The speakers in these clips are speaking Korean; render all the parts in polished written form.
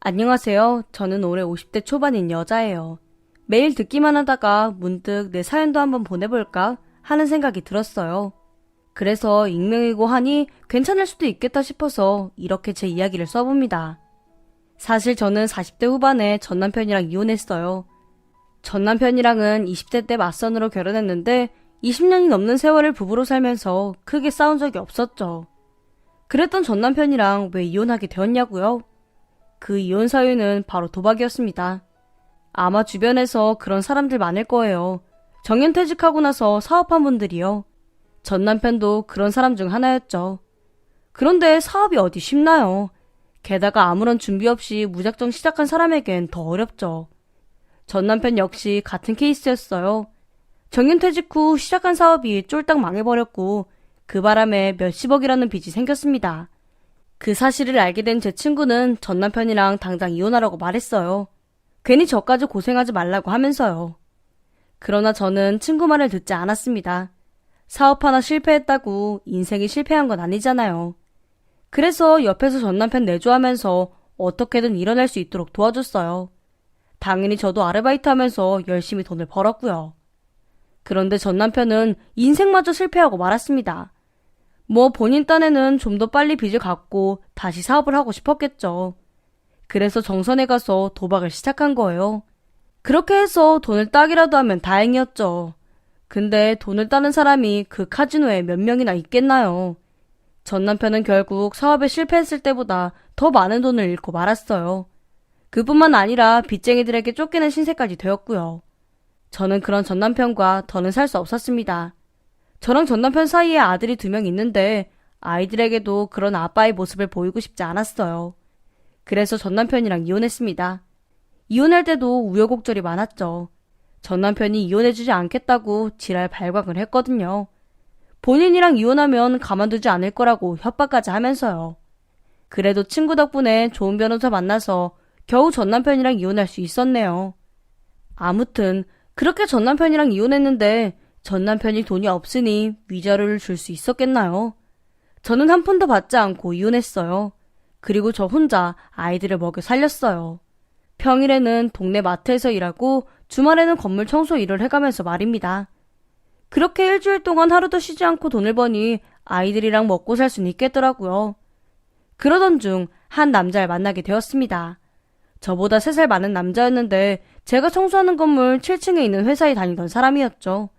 안녕하세요. 저는 올해 50대 초반인 여자예요. 매일 듣기만 하다가 문득 내 사연도 한번 보내볼까 하는 생각이 들었어요. 그래서 익명이고 하니 괜찮을 수도 있겠다 싶어서 이렇게 제 이야기를 써봅니다. 사실 저는 40대 후반에 전 남편이랑 이혼했어요. 전 남편이랑은 20대 때 맞선으로 결혼했는데 20년이 넘는 세월을 부부로 살면서 크게 싸운 적이 없었죠. 그랬던 전 남편이랑 왜 이혼하게 되었냐고요? 그 이혼 사유는 바로 도박이었습니다. 아마 주변에서 그런 사람들 많을 거예요. 정년퇴직하고 나서 사업한 분들이요. 전 남편도 그런 사람 중 하나였죠. 그런데 사업이 어디 쉽나요? 게다가 아무런 준비 없이 무작정 시작한 사람에겐 더 어렵죠. 전 남편 역시 같은 케이스였어요. 정년퇴직 후 시작한 사업이 쫄딱 망해버렸고 그 바람에 몇십억이라는 빚이 생겼습니다. 그 사실을 알게 된 제 친구는 전 남편이랑 당장 이혼하라고 말했어요. 괜히 저까지 고생하지 말라고 하면서요. 그러나 저는 친구 말을 듣지 않았습니다. 사업 하나 실패했다고 인생이 실패한 건 아니잖아요. 그래서 옆에서 전 남편 내조하면서 어떻게든 일어날 수 있도록 도와줬어요. 당연히 저도 아르바이트 하면서 열심히 돈을 벌었고요. 그런데 전 남편은 인생마저 실패하고 말았습니다. 본인 딴에는 좀 더 빨리 빚을 갚고 다시 사업을 하고 싶었겠죠. 그래서 정선에 가서 도박을 시작한 거예요. 그렇게 해서 돈을 따기라도 하면 다행이었죠. 근데 돈을 따는 사람이 그 카지노에 몇 명이나 있겠나요? 전 남편은 결국 사업에 실패했을 때보다 더 많은 돈을 잃고 말았어요. 그뿐만 아니라 빚쟁이들에게 쫓기는 신세까지 되었고요. 저는 그런 전 남편과 더는 살 수 없었습니다. 저랑 전 남편 사이에 아들이 2명 있는데 아이들에게도 그런 아빠의 모습을 보이고 싶지 않았어요. 그래서 전 남편이랑 이혼했습니다. 이혼할 때도 우여곡절이 많았죠. 전 남편이 이혼해주지 않겠다고 지랄 발광을 했거든요. 본인이랑 이혼하면 가만두지 않을 거라고 협박까지 하면서요. 그래도 친구 덕분에 좋은 변호사 만나서 겨우 전 남편이랑 이혼할 수 있었네요. 아무튼 그렇게 전 남편이랑 이혼했는데 전 남편이 돈이 없으니 위자료를 줄 수 있었겠나요? 저는 한 푼도 받지 않고 이혼했어요. 그리고 저 혼자 아이들을 먹여 살렸어요. 평일에는 동네 마트에서 일하고 주말에는 건물 청소 일을 해가면서 말입니다. 그렇게 일주일 동안 하루도 쉬지 않고 돈을 버니 아이들이랑 먹고 살 수는 있겠더라고요. 그러던 중 한 남자를 만나게 되었습니다. 저보다 3살 많은 남자였는데 제가 청소하는 건물 7층에 있는 회사에 다니던 사람이었죠.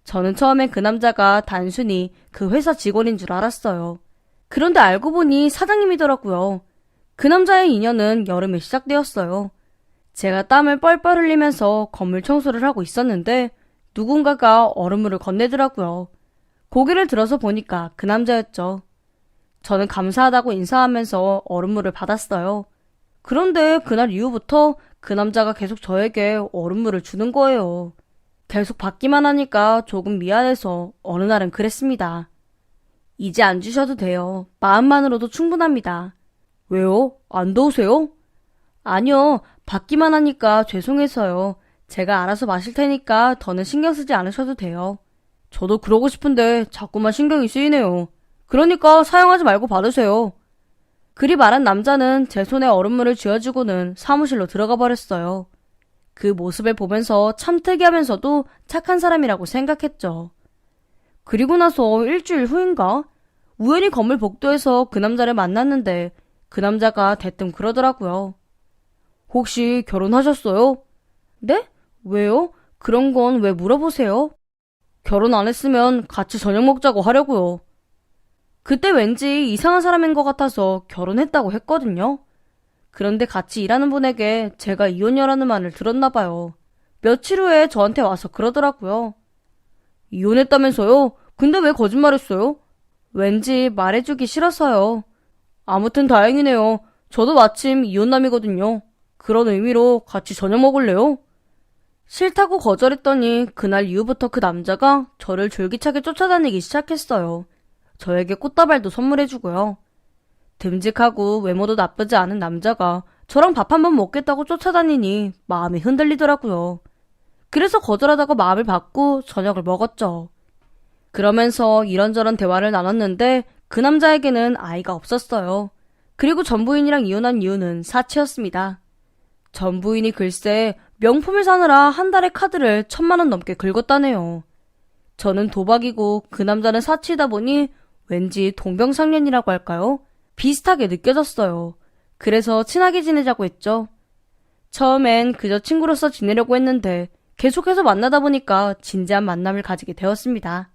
저는 처음엔 그 남자가 단순히 그 회사 직원인 줄 알았어요. 그런데 알고 보니 사장님이더라고요. 그 남자의 인연은 여름에 시작되었어요. 제가 땀을 뻘뻘 흘리면서 건물 청소를 하고 있었는데 누군가가 얼음물을 건네더라고요. 고개를 들어서 보니까 그 남자였죠. 저는 감사하다고 인사하면서 얼음물을 받았어요. 그런데 그날 이후부터 그 남자가 계속 저에게 얼음물을 주는 거예요. 계속 받기만 하니까 조금 미안해서 어느 날은 그랬습니다. 이제 안 주셔도 돼요. 마음만으로도 충분합니다. 왜요? 안 더우세요? 아니요. 받기만 하니까 죄송해서요. 제가 알아서 마실 테니까 더는 신경 쓰지 않으셔도 돼요. 저도 그러고 싶은데 자꾸만 신경이 쓰이네요. 그러니까 사용하지 말고 받으세요. 그리 말한 남자는 제 손에 얼음물을 쥐어주고는 사무실로 들어가 버렸어요. 그 모습을 보면서 참 특이하면서도 착한 사람이라고 생각했죠. 그리고 나서 일주일 후인가? 우연히 건물 복도에서 그 남자를 만났는데 그 남자가 대뜸 그러더라고요. 혹시 결혼하셨어요? 네? 왜요? 그런 건 왜 물어보세요? 결혼 안 했으면 같이 저녁 먹자고 하려고요. 그때 왠지 이상한 사람인 것 같아서 결혼했다고 했거든요. 그런데 같이 일하는 분에게 제가 이혼녀라는 말을 들었나 봐요. 며칠 후에 저한테 와서 그러더라고요. 이혼했다면서요? 근데 왜 거짓말했어요? 왠지 말해주기 싫어서요. 아무튼 다행이네요. 저도 마침 이혼남이거든요. 그런 의미로 같이 저녁 먹을래요? 싫다고 거절했더니 그날 이후부터 그 남자가 저를 졸기차게 쫓아다니기 시작했어요. 저에게 꽃다발도 선물해주고요. 듬직하고 외모도 나쁘지 않은 남자가 저랑 밥 한 번 먹겠다고 쫓아다니니 마음이 흔들리더라고요. 그래서 거절하다가 마음을 받고 저녁을 먹었죠. 그러면서 이런저런 대화를 나눴는데 그 남자에게는 아이가 없었어요. 그리고 전 부인이랑 이혼한 이유는 사치였습니다. 전 부인이 글쎄 명품을 사느라 한 달에 카드를 1,000만 원 넘게 긁었다네요. 저는 도박이고 그 남자는 사치이다 보니 왠지 동병상련이라고 할까요? 비슷하게 느껴졌어요. 그래서 친하게 지내자고 했죠. 처음엔 그저 친구로서 지내려고 했는데 계속해서 만나다 보니까 진지한 만남을 가지게 되었습니다.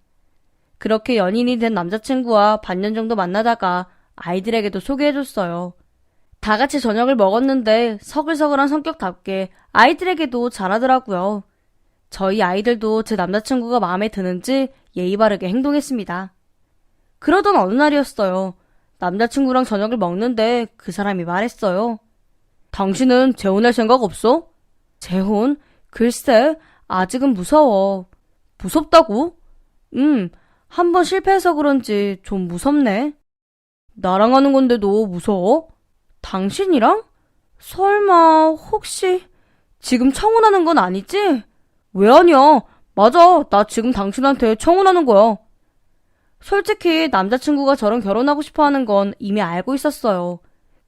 그렇게 연인이 된 남자친구와 반년 정도 만나다가 아이들에게도 소개해줬어요. 다 같이 저녁을 먹었는데 서글서글한 성격답게 아이들에게도 잘하더라고요. 저희 아이들도 제 남자친구가 마음에 드는지 예의 바르게 행동했습니다. 그러던 어느 날이었어요. 남자친구랑 저녁을 먹는데 그 사람이 말했어요. 당신은 재혼할 생각 없어? 재혼? 글쎄, 아직은 무서워. 무섭다고? 한번 실패해서 그런지 좀 무섭네. 나랑 하는 건데도 무서워? 당신이랑? 설마 혹시 지금 청혼하는 건 아니지? 왜 아니야? 맞아, 나 지금 당신한테 청혼하는 거야. 솔직히 남자친구가 저랑 결혼하고 싶어하는 건 이미 알고 있었어요.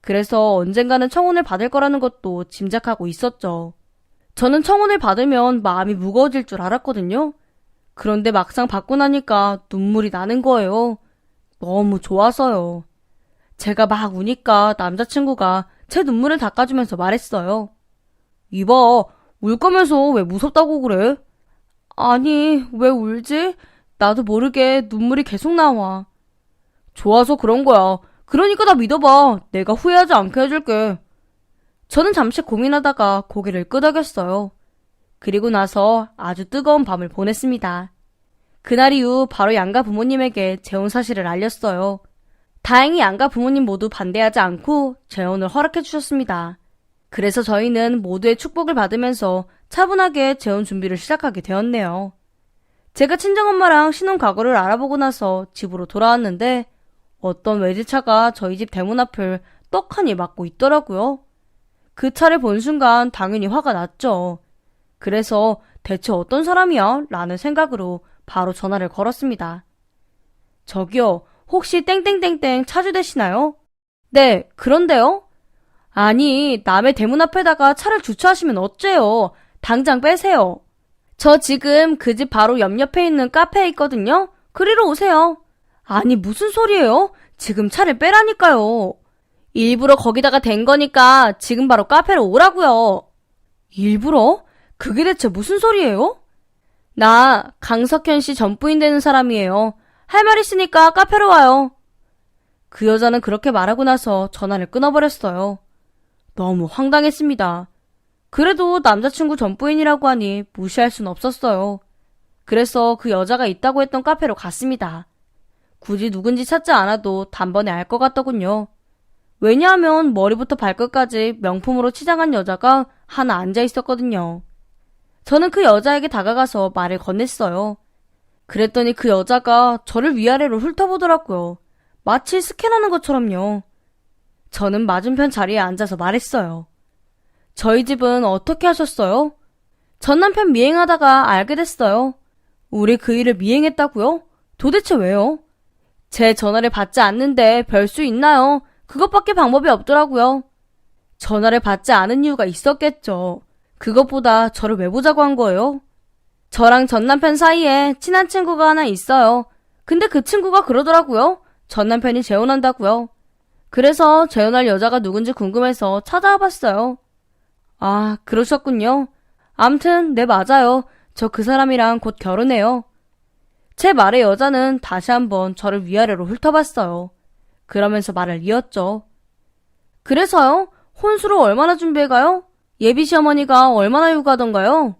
그래서 언젠가는 청혼을 받을 거라는 것도 짐작하고 있었죠. 저는 청혼을 받으면 마음이 무거워질 줄 알았거든요. 그런데 막상 받고 나니까 눈물이 나는 거예요. 너무 좋아서요. 제가 막 우니까 남자친구가 제 눈물을 닦아주면서 말했어요. 이봐, 울 거면서 왜 무섭다고 그래? 아니, 왜 울지? 나도 모르게 눈물이 계속 나와. 좋아서 그런 거야. 그러니까 나 믿어봐. 내가 후회하지 않게 해줄게. 저는 잠시 고민하다가 고개를 끄덕였어요. 그리고 나서 아주 뜨거운 밤을 보냈습니다. 그날 이후 바로 양가 부모님에게 재혼 사실을 알렸어요. 다행히 양가 부모님 모두 반대하지 않고 재혼을 허락해 주셨습니다. 그래서 저희는 모두의 축복을 받으면서 차분하게 재혼 준비를 시작하게 되었네요. 제가 친정엄마랑 신혼가구를 알아보고 나서 집으로 돌아왔는데 어떤 외제차가 저희 집 대문 앞을 떡하니 막고 있더라고요. 그 차를 본 순간 당연히 화가 났죠. 그래서 대체 어떤 사람이야? 라는 생각으로 바로 전화를 걸었습니다. 저기요, 혹시 땡땡땡땡 차주 되시나요? 네, 그런데요? 아니, 남의 대문 앞에다가 차를 주차하시면 어째요? 당장 빼세요. 저 지금 그 집 바로 옆에 있는 카페에 있거든요? 그리로 오세요. 아니, 무슨 소리예요? 지금 차를 빼라니까요. 일부러 거기다가 댄 거니까 지금 바로 카페로 오라고요. 일부러? 그게 대체 무슨 소리예요? 나 강석현 씨 전부인 되는 사람이에요. 할 말 있으니까 카페로 와요. 그 여자는 그렇게 말하고 나서 전화를 끊어버렸어요. 너무 황당했습니다. 그래도 남자친구 전부인이라고 하니 무시할 순 없었어요. 그래서 그 여자가 있다고 했던 카페로 갔습니다. 굳이 누군지 찾지 않아도 단번에 알 것 같더군요. 왜냐하면 머리부터 발끝까지 명품으로 치장한 여자가 하나 앉아 있었거든요. 저는 그 여자에게 다가가서 말을 건넸어요. 그랬더니 그 여자가 저를 위아래로 훑어보더라고요. 마치 스캔하는 것처럼요. 저는 맞은편 자리에 앉아서 말했어요. 저희 집은 어떻게 하셨어요? 전 남편 미행하다가 알게 됐어요. 우리 그 일을 미행했다고요? 도대체 왜요? 제 전화를 받지 않는데 별 수 있나요? 그것밖에 방법이 없더라고요. 전화를 받지 않은 이유가 있었겠죠. 그것보다 저를 왜 보자고 한 거예요? 저랑 전 남편 사이에 친한 친구가 하나 있어요. 근데 그 친구가 그러더라고요. 전 남편이 재혼한다고요. 그래서 재혼할 여자가 누군지 궁금해서 찾아와 봤어요. 아, 그러셨군요. 암튼 네, 맞아요. 저 그 사람이랑 곧 결혼해요. 제 말에 여자는 다시 한번 저를 위아래로 훑어봤어요. 그러면서 말을 이었죠. 그래서요? 혼수로 얼마나 준비해가요? 예비 시어머니가 얼마나 요구하던가요?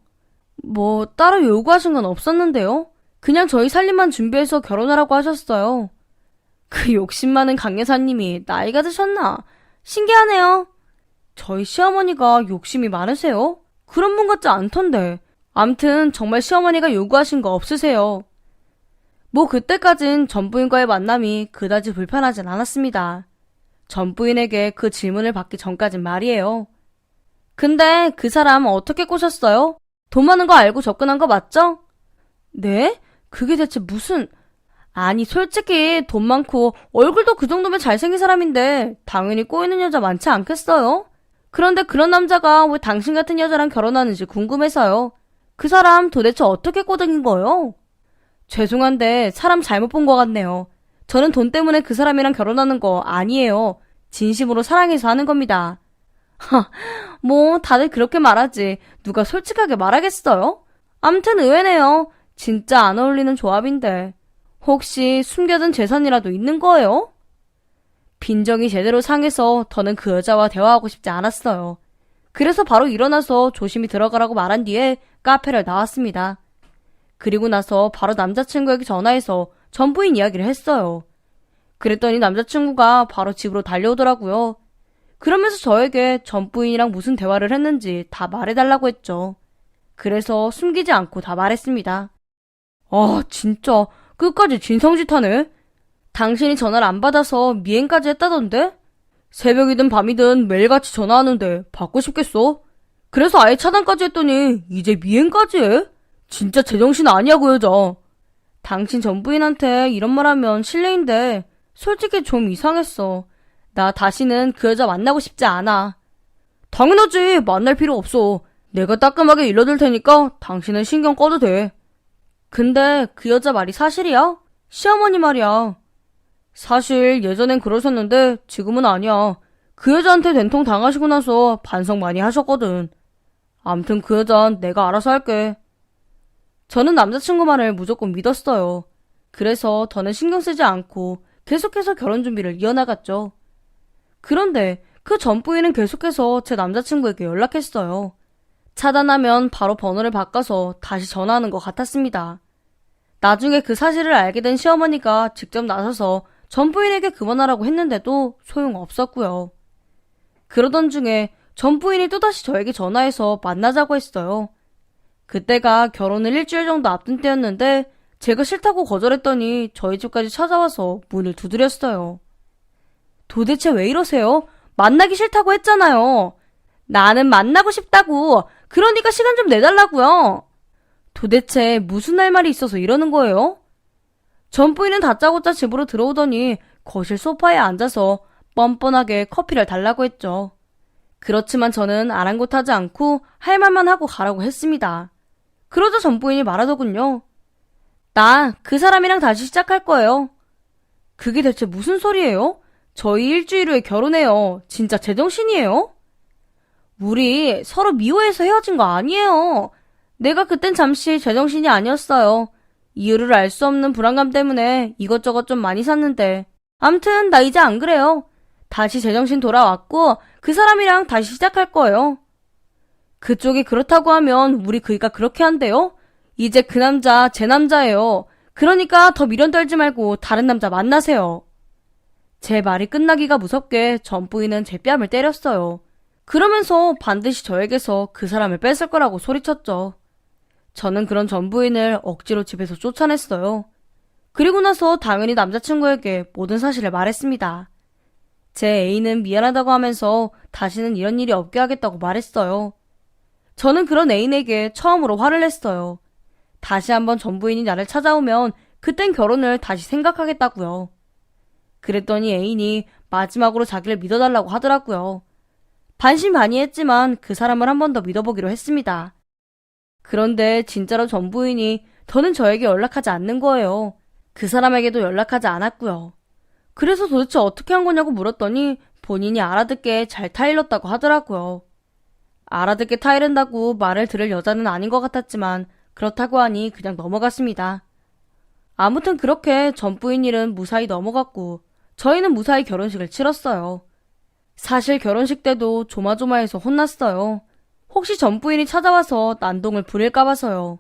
뭐 따로 요구하신 건 없었는데요. 그냥 저희 살림만 준비해서 결혼하라고 하셨어요. 그 욕심 많은 강 여사님이 나이가 드셨나? 신기하네요. 저희 시어머니가 욕심이 많으세요? 그런 분 같지 않던데. 암튼 정말 시어머니가 요구하신 거 없으세요. 뭐 그때까진 전부인과의 만남이 그다지 불편하진 않았습니다. 전부인에게 그 질문을 받기 전까진 말이에요. 근데 그 사람 어떻게 꼬셨어요? 돈 많은 거 알고 접근한 거 맞죠? 네? 그게 대체 무슨... 아니, 솔직히 돈 많고 얼굴도 그 정도면 잘생긴 사람인데 당연히 꼬이는 여자 많지 않겠어요? 그런데 그런 남자가 왜 당신 같은 여자랑 결혼하는지 궁금해서요. 그 사람 도대체 어떻게 꼬드긴 거요? 죄송한데 사람 잘못 본 것 같네요. 저는 돈 때문에 그 사람이랑 결혼하는 거 아니에요. 진심으로 사랑해서 하는 겁니다. 뭐 다들 그렇게 말하지. 누가 솔직하게 말하겠어요? 암튼 의외네요. 진짜 안 어울리는 조합인데. 혹시 숨겨둔 재산이라도 있는 거예요? 빈정이 제대로 상해서 더는 그 여자와 대화하고 싶지 않았어요. 그래서 바로 일어나서 조심히 들어가라고 말한 뒤에 카페를 나왔습니다. 그리고 나서 바로 남자친구에게 전화해서 전부인 이야기를 했어요. 그랬더니 남자친구가 바로 집으로 달려오더라고요. 그러면서 저에게 전부인이랑 무슨 대화를 했는지 다 말해달라고 했죠. 그래서 숨기지 않고 다 말했습니다. 아, 진짜 끝까지 진성짓하네. 당신이 전화를 안 받아서 미행까지 했다던데? 새벽이든 밤이든 매일같이 전화하는데 받고 싶겠어? 그래서 아예 차단까지 했더니 이제 미행까지 해? 진짜 제정신 아니야 그 여자. 당신 전부인한테 이런 말 하면 실례인데 솔직히 좀 이상했어. 나 다시는 그 여자 만나고 싶지 않아. 당연하지. 만날 필요 없어. 내가 따끔하게 일러줄 테니까 당신은 신경 꺼도 돼. 근데 그 여자 말이 사실이야? 시어머니 말이야. 사실 예전엔 그러셨는데 지금은 아니야. 그 여자한테 된통 당하시고 나서 반성 많이 하셨거든. 암튼 그 여잔 내가 알아서 할게. 저는 남자친구 말을 무조건 믿었어요. 그래서 더는 신경 쓰지 않고 계속해서 결혼 준비를 이어나갔죠. 그런데 그 전부인은 계속해서 제 남자친구에게 연락했어요. 차단하면 바로 번호를 바꿔서 다시 전화하는 것 같았습니다. 나중에 그 사실을 알게 된 시어머니가 직접 나서서 전부인에게 그만하라고 했는데도 소용없었고요. 그러던 중에 전부인이 또다시 저에게 전화해서 만나자고 했어요. 그때가 결혼을 일주일 정도 앞둔 때였는데 제가 싫다고 거절했더니 저희 집까지 찾아와서 문을 두드렸어요. 도대체 왜 이러세요? 만나기 싫다고 했잖아요. 나는 만나고 싶다고. 그러니까 시간 좀 내달라고요. 도대체 무슨 할 말이 있어서 이러는 거예요? 전부인은 다짜고짜 집으로 들어오더니 거실 소파에 앉아서 뻔뻔하게 커피를 달라고 했죠. 그렇지만 저는 아랑곳하지 않고 할 말만 하고 가라고 했습니다. 그러자 전부인이 말하더군요. 나 그 사람이랑 다시 시작할 거예요. 그게 대체 무슨 소리예요? 저희 일주일 후에 결혼해요. 진짜 제정신이에요? 우리 서로 미워해서 헤어진 거 아니에요. 내가 그땐 잠시 제정신이 아니었어요. 이유를 알 수 없는 불안감 때문에 이것저것 좀 많이 샀는데. 암튼 나 이제 안 그래요. 다시 제정신 돌아왔고 그 사람이랑 다시 시작할 거예요. 그쪽이 그렇다고 하면 우리 그이가 그렇게 한대요? 이제 그 남자 제 남자예요. 그러니까 더 미련 떨지 말고 다른 남자 만나세요. 제 말이 끝나기가 무섭게 전부인은 제 뺨을 때렸어요. 그러면서 반드시 저에게서 그 사람을 뺏을 거라고 소리쳤죠. 저는 그런 전부인을 억지로 집에서 쫓아냈어요. 그리고 나서 당연히 남자친구에게 모든 사실을 말했습니다. 제 애인은 미안하다고 하면서 다시는 이런 일이 없게 하겠다고 말했어요. 저는 그런 애인에게 처음으로 화를 냈어요. 다시 한번 전부인이 나를 찾아오면 그땐 결혼을 다시 생각하겠다고요. 그랬더니 애인이 마지막으로 자기를 믿어달라고 하더라고요. 반신반의했지만 그 사람을 한 번 더 믿어보기로 했습니다. 그런데 진짜로 전부인이 더는 저에게 연락하지 않는 거예요. 그 사람에게도 연락하지 않았고요. 그래서 도대체 어떻게 한 거냐고 물었더니 본인이 알아듣게 잘 타일렀다고 하더라고요. 알아듣게 타이른다고 말을 들을 여자는 아닌 것 같았지만 그렇다고 하니 그냥 넘어갔습니다. 아무튼 그렇게 전부인 일은 무사히 넘어갔고 저희는 무사히 결혼식을 치렀어요. 사실 결혼식 때도 조마조마해서 혼났어요. 혹시 전부인이 찾아와서 난동을 부릴까 봐서요.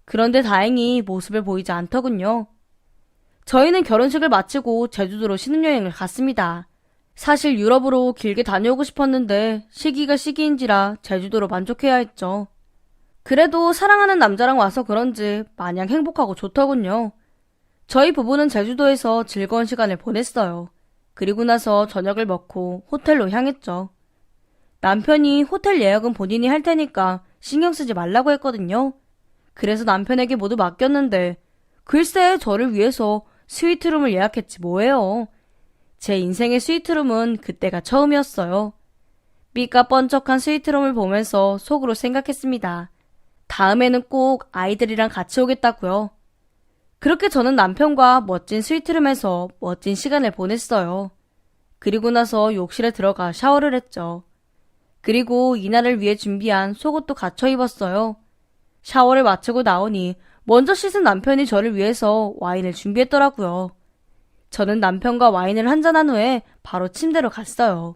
그런데 다행히 모습을 보이지 않더군요. 저희는 결혼식을 마치고 제주도로 신혼여행을 갔습니다. 사실 유럽으로 길게 다녀오고 싶었는데 시기가 시기인지라 제주도로 만족해야 했죠. 그래도 사랑하는 남자랑 와서 그런지 마냥 행복하고 좋더군요. 저희 부부는 제주도에서 즐거운 시간을 보냈어요. 그리고 나서 저녁을 먹고 호텔로 향했죠. 남편이 호텔 예약은 본인이 할 테니까 신경 쓰지 말라고 했거든요. 그래서 남편에게 모두 맡겼는데 글쎄 저를 위해서 스위트룸을 예약했지 뭐예요. 제 인생의 스위트룸은 그때가 처음이었어요. 삐까뻔쩍한 스위트룸을 보면서 속으로 생각했습니다. 다음에는 꼭 아이들이랑 같이 오겠다고요. 그렇게 저는 남편과 멋진 스위트룸에서 멋진 시간을 보냈어요. 그리고 나서 욕실에 들어가 샤워를 했죠. 그리고 이날을 위해 준비한 속옷도 갖춰 입었어요. 샤워를 마치고 나오니 먼저 씻은 남편이 저를 위해서 와인을 준비했더라고요. 저는 남편과 와인을 한잔한 후에 바로 침대로 갔어요.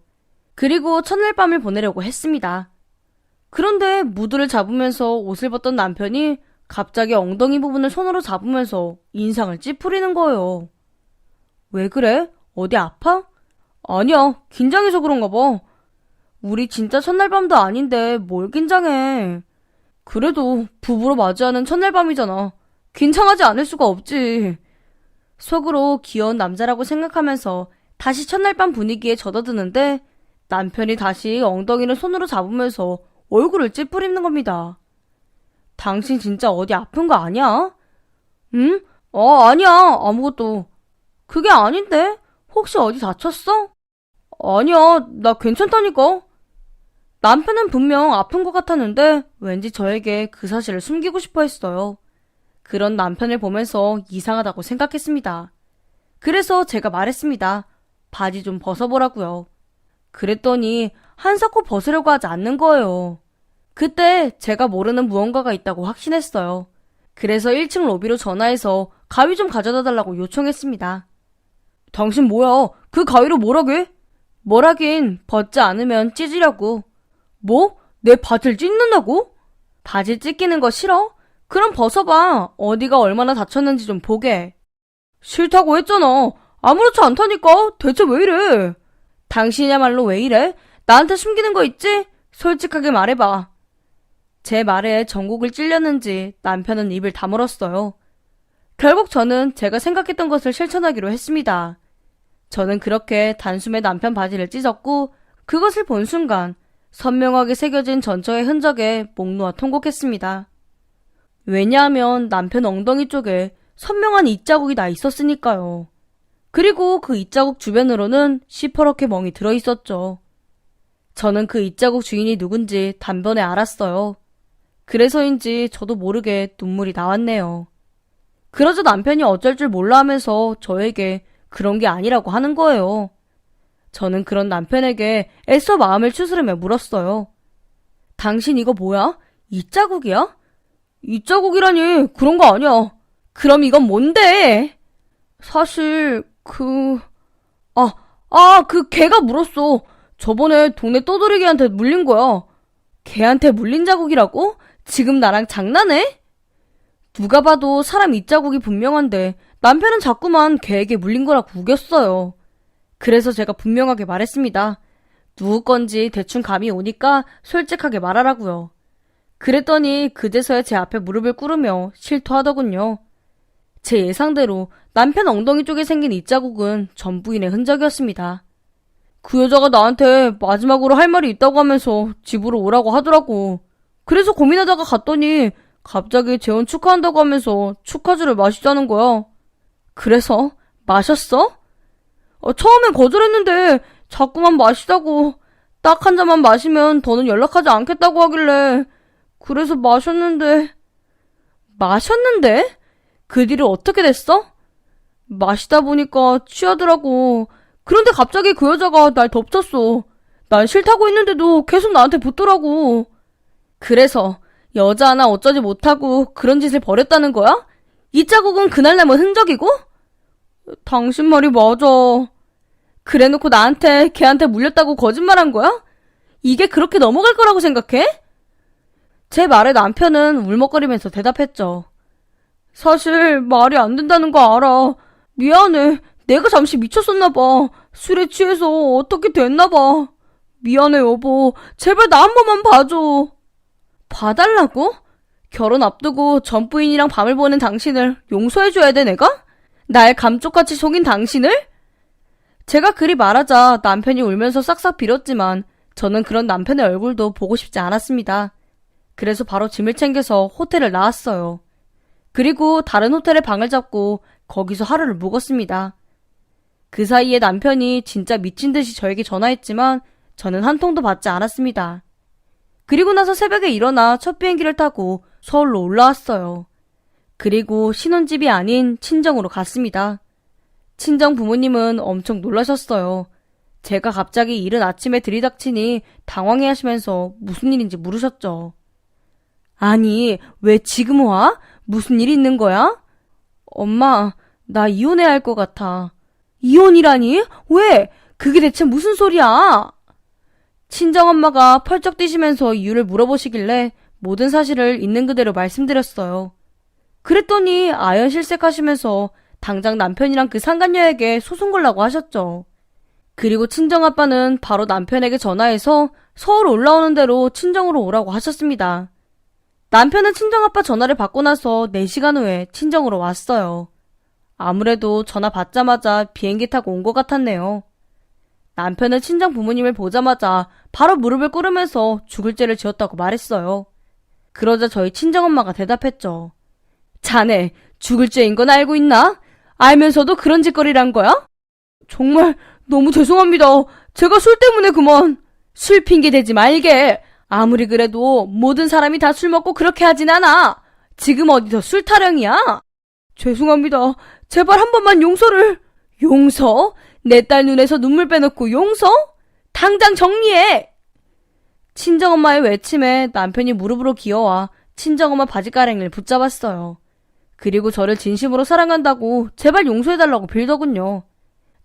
그리고 첫날 밤을 보내려고 했습니다. 그런데 무드를 잡으면서 옷을 벗던 남편이 갑자기 엉덩이 부분을 손으로 잡으면서 인상을 찌푸리는 거예요. 왜 그래? 어디 아파? 아니야, 긴장해서 그런가 봐. 우리 진짜 첫날 밤도 아닌데 뭘 긴장해. 그래도 부부로 맞이하는 첫날 밤이잖아. 긴장하지 않을 수가 없지. 속으로 귀여운 남자라고 생각하면서 다시 첫날 밤 분위기에 젖어드는데 남편이 다시 엉덩이를 손으로 잡으면서 얼굴을 찌푸리는 겁니다. 당신 진짜 어디 아픈 거 아니야? 응? 아니야. 아무것도. 그게 아닌데? 혹시 어디 다쳤어? 아니야. 나 괜찮다니까. 남편은 분명 아픈 것 같았는데 왠지 저에게 그 사실을 숨기고 싶어 했어요. 그런 남편을 보면서 이상하다고 생각했습니다. 그래서 제가 말했습니다. 바지 좀 벗어보라고요. 그랬더니 한사코 벗으려고 하지 않는 거예요. 그때 제가 모르는 무언가가 있다고 확신했어요. 그래서 1층 로비로 전화해서 가위 좀 가져다 달라고 요청했습니다. 당신 뭐야? 그 가위로 뭐라게? 뭐라긴 벗지 않으면 찢으려고. 뭐? 내 바지를 찢는다고? 바지 찢기는 거 싫어? 그럼 벗어봐. 어디가 얼마나 다쳤는지 좀 보게. 싫다고 했잖아. 아무렇지 않다니까. 대체 왜 이래? 당신이야말로 왜 이래? 나한테 숨기는 거 있지? 솔직하게 말해봐. 제 말에 전곡을 찔렸는지 남편은 입을 다물었어요. 결국 저는 제가 생각했던 것을 실천하기로 했습니다. 저는 그렇게 단숨에 남편 바지를 찢었고 그것을 본 순간 선명하게 새겨진 전처의 흔적에 목 놓아 통곡했습니다. 왜냐하면 남편 엉덩이 쪽에 선명한 입자국이 나 있었으니까요. 그리고 그 입자국 주변으로는 시퍼렇게 멍이 들어있었죠. 저는 그 입자국 주인이 누군지 단번에 알았어요. 그래서인지 저도 모르게 눈물이 나왔네요. 그러자 남편이 어쩔 줄 몰라 하면서 저에게 그런 게 아니라고 하는 거예요. 저는 그런 남편에게 애써 마음을 추스르며 물었어요. 당신 이거 뭐야? 입자국이야? 입자국이라니 그런 거 아니야. 그럼 이건 뭔데? 사실 그 개가 물었어. 저번에 동네 떠돌이개한테 물린 거야. 개한테 물린 자국이라고? 지금 나랑 장난해? 누가 봐도 사람 입자국이 분명한데 남편은 자꾸만 개에게 물린 거라고 우겼어요. 그래서 제가 분명하게 말했습니다. 누구 건지 대충 감이 오니까 솔직하게 말하라고요. 그랬더니 그제서야 제 앞에 무릎을 꿇으며 실토하더군요. 제 예상대로 남편 엉덩이 쪽에 생긴 입자국은 전 부인의 흔적이었습니다. 그 여자가 나한테 마지막으로 할 말이 있다고 하면서 집으로 오라고 하더라고. 그래서 고민하다가 갔더니 갑자기 재혼 축하한다고 하면서 축하주를 마시자는 거야. 그래서 마셨어? 처음엔 거절했는데 자꾸만 마시자고. 딱 한 잔만 마시면 더는 연락하지 않겠다고 하길래 그래서 마셨는데. 마셨는데? 그 뒤로 어떻게 됐어? 마시다 보니까 취하더라고. 그런데 갑자기 그 여자가 날 덮쳤어. 난 싫다고 했는데도 계속 나한테 붙더라고. 그래서 여자 하나 어쩌지 못하고 그런 짓을 벌였다는 거야? 이 자국은 그날 남은 흔적이고? 당신 말이 맞아. 그래놓고 나한테 걔한테 물렸다고 거짓말한 거야? 이게 그렇게 넘어갈 거라고 생각해? 제 말에 남편은 울먹거리면서 대답했죠. 사실 말이 안 된다는 거 알아. 미안해. 내가 잠시 미쳤었나 봐. 술에 취해서 어떻게 됐나 봐. 미안해 여보. 제발 나 한 번만 봐줘. 봐달라고? 결혼 앞두고 전 부인이랑 밤을 보낸 당신을 용서해줘야 돼 내가? 날 감쪽같이 속인 당신을? 제가 그리 말하자 남편이 울면서 싹싹 빌었지만 저는 그런 남편의 얼굴도 보고 싶지 않았습니다. 그래서 바로 짐을 챙겨서 호텔을 나왔어요. 그리고 다른 호텔에 방을 잡고 거기서 하루를 묵었습니다. 그 사이에 남편이 진짜 미친 듯이 저에게 전화했지만 저는 한 통도 받지 않았습니다. 그리고 나서 새벽에 일어나 첫 비행기를 타고 서울로 올라왔어요. 그리고 신혼집이 아닌 친정으로 갔습니다. 친정 부모님은 엄청 놀라셨어요. 제가 갑자기 이른 아침에 들이닥치니 당황해 하시면서 무슨 일인지 물으셨죠. 아니, 왜 지금 와? 무슨 일이 있는 거야? 엄마, 나 이혼해야 할 것 같아. 이혼이라니? 왜? 그게 대체 무슨 소리야? 친정엄마가 펄쩍 뛰시면서 이유를 물어보시길래 모든 사실을 있는 그대로 말씀드렸어요. 그랬더니 아연실색하시면서 당장 남편이랑 그 상간녀에게 소송 걸라고 하셨죠. 그리고 친정아빠는 바로 남편에게 전화해서 서울 올라오는 대로 친정으로 오라고 하셨습니다. 남편은 친정아빠 전화를 받고 나서 4시간 후에 친정으로 왔어요. 아무래도 전화 받자마자 비행기 타고 온 것 같았네요. 남편은 친정 부모님을 보자마자 바로 무릎을 꿇으면서 죽을 죄를 지었다고 말했어요. 그러자 저희 친정엄마가 대답했죠. 자네, 죽을 죄인 건 알고 있나? 알면서도 그런 짓거리를 한 거야? 정말 너무 죄송합니다. 제가 술 때문에 그만. 술 핑계 대지 말게. 아무리 그래도 모든 사람이 다 술 먹고 그렇게 하진 않아. 지금 어디서 술 타령이야? 죄송합니다. 제발 한 번만 용서를. 용서? 내 딸 눈에서 눈물 빼놓고 용서? 당장 정리해! 친정엄마의 외침에 남편이 무릎으로 기어와 친정엄마 바지가랑이를 붙잡았어요. 그리고 저를 진심으로 사랑한다고 제발 용서해달라고 빌더군요.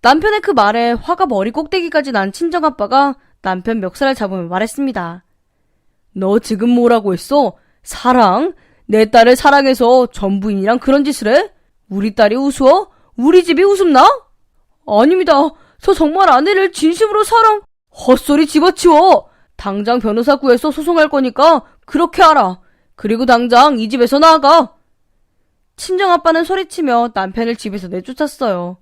남편의 그 말에 화가 머리 꼭대기까지 난 친정아빠가 남편 멱살을 잡으며 말했습니다. 너 지금 뭐라고 했어? 사랑? 내 딸을 사랑해서 전 부인이랑 그런 짓을 해? 우리 딸이 우스워? 우리 집이 우습나? 아닙니다. 저 정말 아내를 진심으로 사랑... 헛소리 집어치워! 당장 변호사 구해서 소송할 거니까 그렇게 하라. 그리고 당장 이 집에서 나가. 친정아빠는 소리치며 남편을 집에서 내쫓았어요.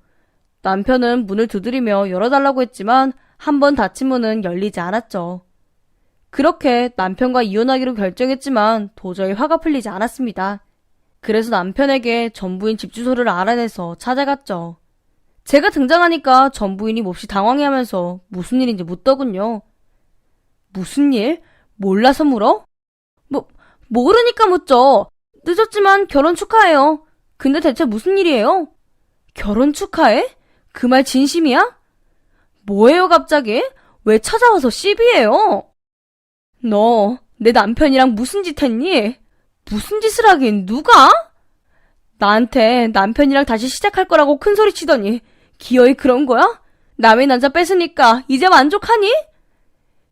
남편은 문을 두드리며 열어달라고 했지만 한 번 닫힌 문은 열리지 않았죠. 그렇게 남편과 이혼하기로 결정했지만 도저히 화가 풀리지 않았습니다. 그래서 남편에게 전부인 집 주소를 알아내서 찾아갔죠. 제가 등장하니까 전부인이 몹시 당황해하면서 무슨 일인지 묻더군요. 무슨 일? 몰라서 물어? 모르니까 묻죠. 늦었지만 결혼 축하해요. 근데 대체 무슨 일이에요? 결혼 축하해? 그 말 진심이야? 뭐예요 갑자기? 왜 찾아와서 시비해요? 너 내 남편이랑 무슨 짓 했니? 무슨 짓을 하긴 누가? 나한테 남편이랑 다시 시작할 거라고 큰소리 치더니 기어이 그런 거야? 남의 남자 뺏으니까 이제 만족하니?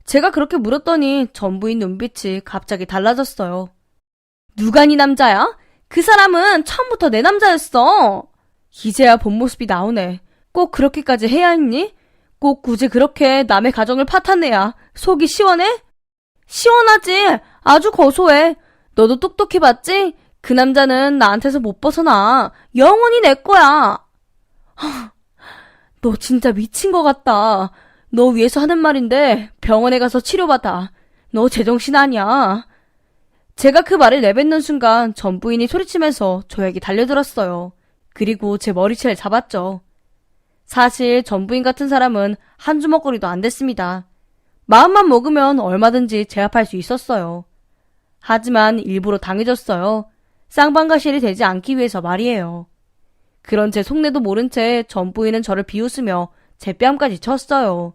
제가 그렇게 물었더니 전부인 눈빛이 갑자기 달라졌어요. 누가 네 남자야? 그 사람은 처음부터 내 남자였어. 이제야 본 모습이 나오네. 꼭 그렇게까지 해야 했니? 꼭 굳이 그렇게 남의 가정을 파탄내야 속이 시원해? 시원하지. 아주 고소해. 너도 똑똑히 봤지? 그 남자는 나한테서 못 벗어나. 영원히 내 거야. 너 진짜 미친 것 같다. 너 위해서 하는 말인데 병원에 가서 치료받아. 너 제정신 아니야. 제가 그 말을 내뱉는 순간 전부인이 소리치면서 저에게 달려들었어요. 그리고 제 머리채를 잡았죠. 사실 전부인 같은 사람은 한 주먹거리도 안 됐습니다. 마음만 먹으면 얼마든지 제압할 수 있었어요. 하지만 일부러 당해졌어요. 쌍방가실이 되지 않기 위해서 말이에요. 그런 제 속내도 모른 채 전부인은 저를 비웃으며 제 뺨까지 쳤어요.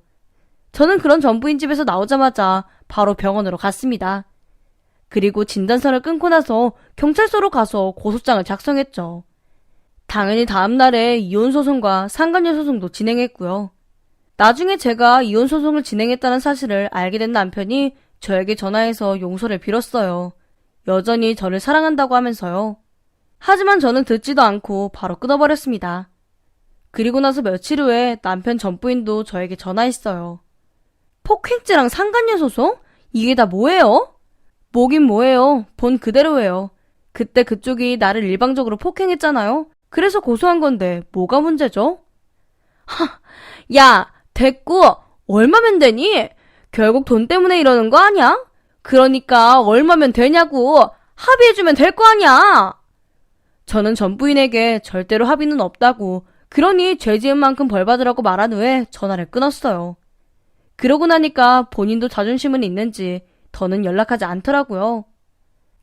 저는 그런 전부인 집에서 나오자마자 바로 병원으로 갔습니다. 그리고 진단서를 끊고 나서 경찰서로 가서 고소장을 작성했죠. 당연히 다음날에 이혼소송과 상간녀 소송도 진행했고요. 나중에 제가 이혼소송을 진행했다는 사실을 알게 된 남편이 저에게 전화해서 용서를 빌었어요. 여전히 저를 사랑한다고 하면서요. 하지만 저는 듣지도 않고 바로 끊어버렸습니다. 그리고 나서 며칠 후에 남편 전부인도 저에게 전화했어요. 폭행죄랑 상간녀 소송? 이게 다 뭐예요? 뭐긴 뭐예요. 본 그대로예요. 그때 그쪽이 나를 일방적으로 폭행했잖아요. 그래서 고소한 건데 뭐가 문제죠? 야, 됐고 얼마면 되니? 결국 돈 때문에 이러는 거 아니야? 그러니까 얼마면 되냐고 합의해주면 될 거 아니야. 저는 전 부인에게 절대로 합의는 없다고, 그러니 죄 지은 만큼 벌 받으라고 말한 후에 전화를 끊었어요. 그러고 나니까 본인도 자존심은 있는지 더는 연락하지 않더라고요.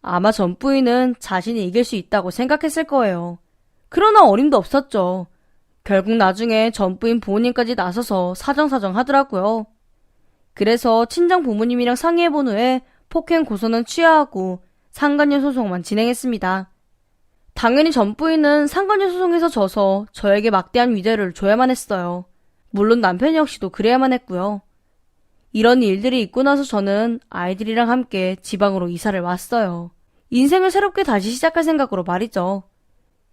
아마 전 부인은 자신이 이길 수 있다고 생각했을 거예요. 그러나 어림도 없었죠. 결국 나중에 전 부인 부모님까지 나서서 사정사정 하더라고요. 그래서 친정 부모님이랑 상의해본 후에 폭행 고소는 취하하고 상간녀 소송만 진행했습니다. 당연히 전 부인은 상간녀 소송에서 져서 저에게 막대한 위자료를 줘야만 했어요. 물론 남편 역시도 그래야만 했고요. 이런 일들이 있고 나서 저는 아이들이랑 함께 지방으로 이사를 왔어요. 인생을 새롭게 다시 시작할 생각으로 말이죠.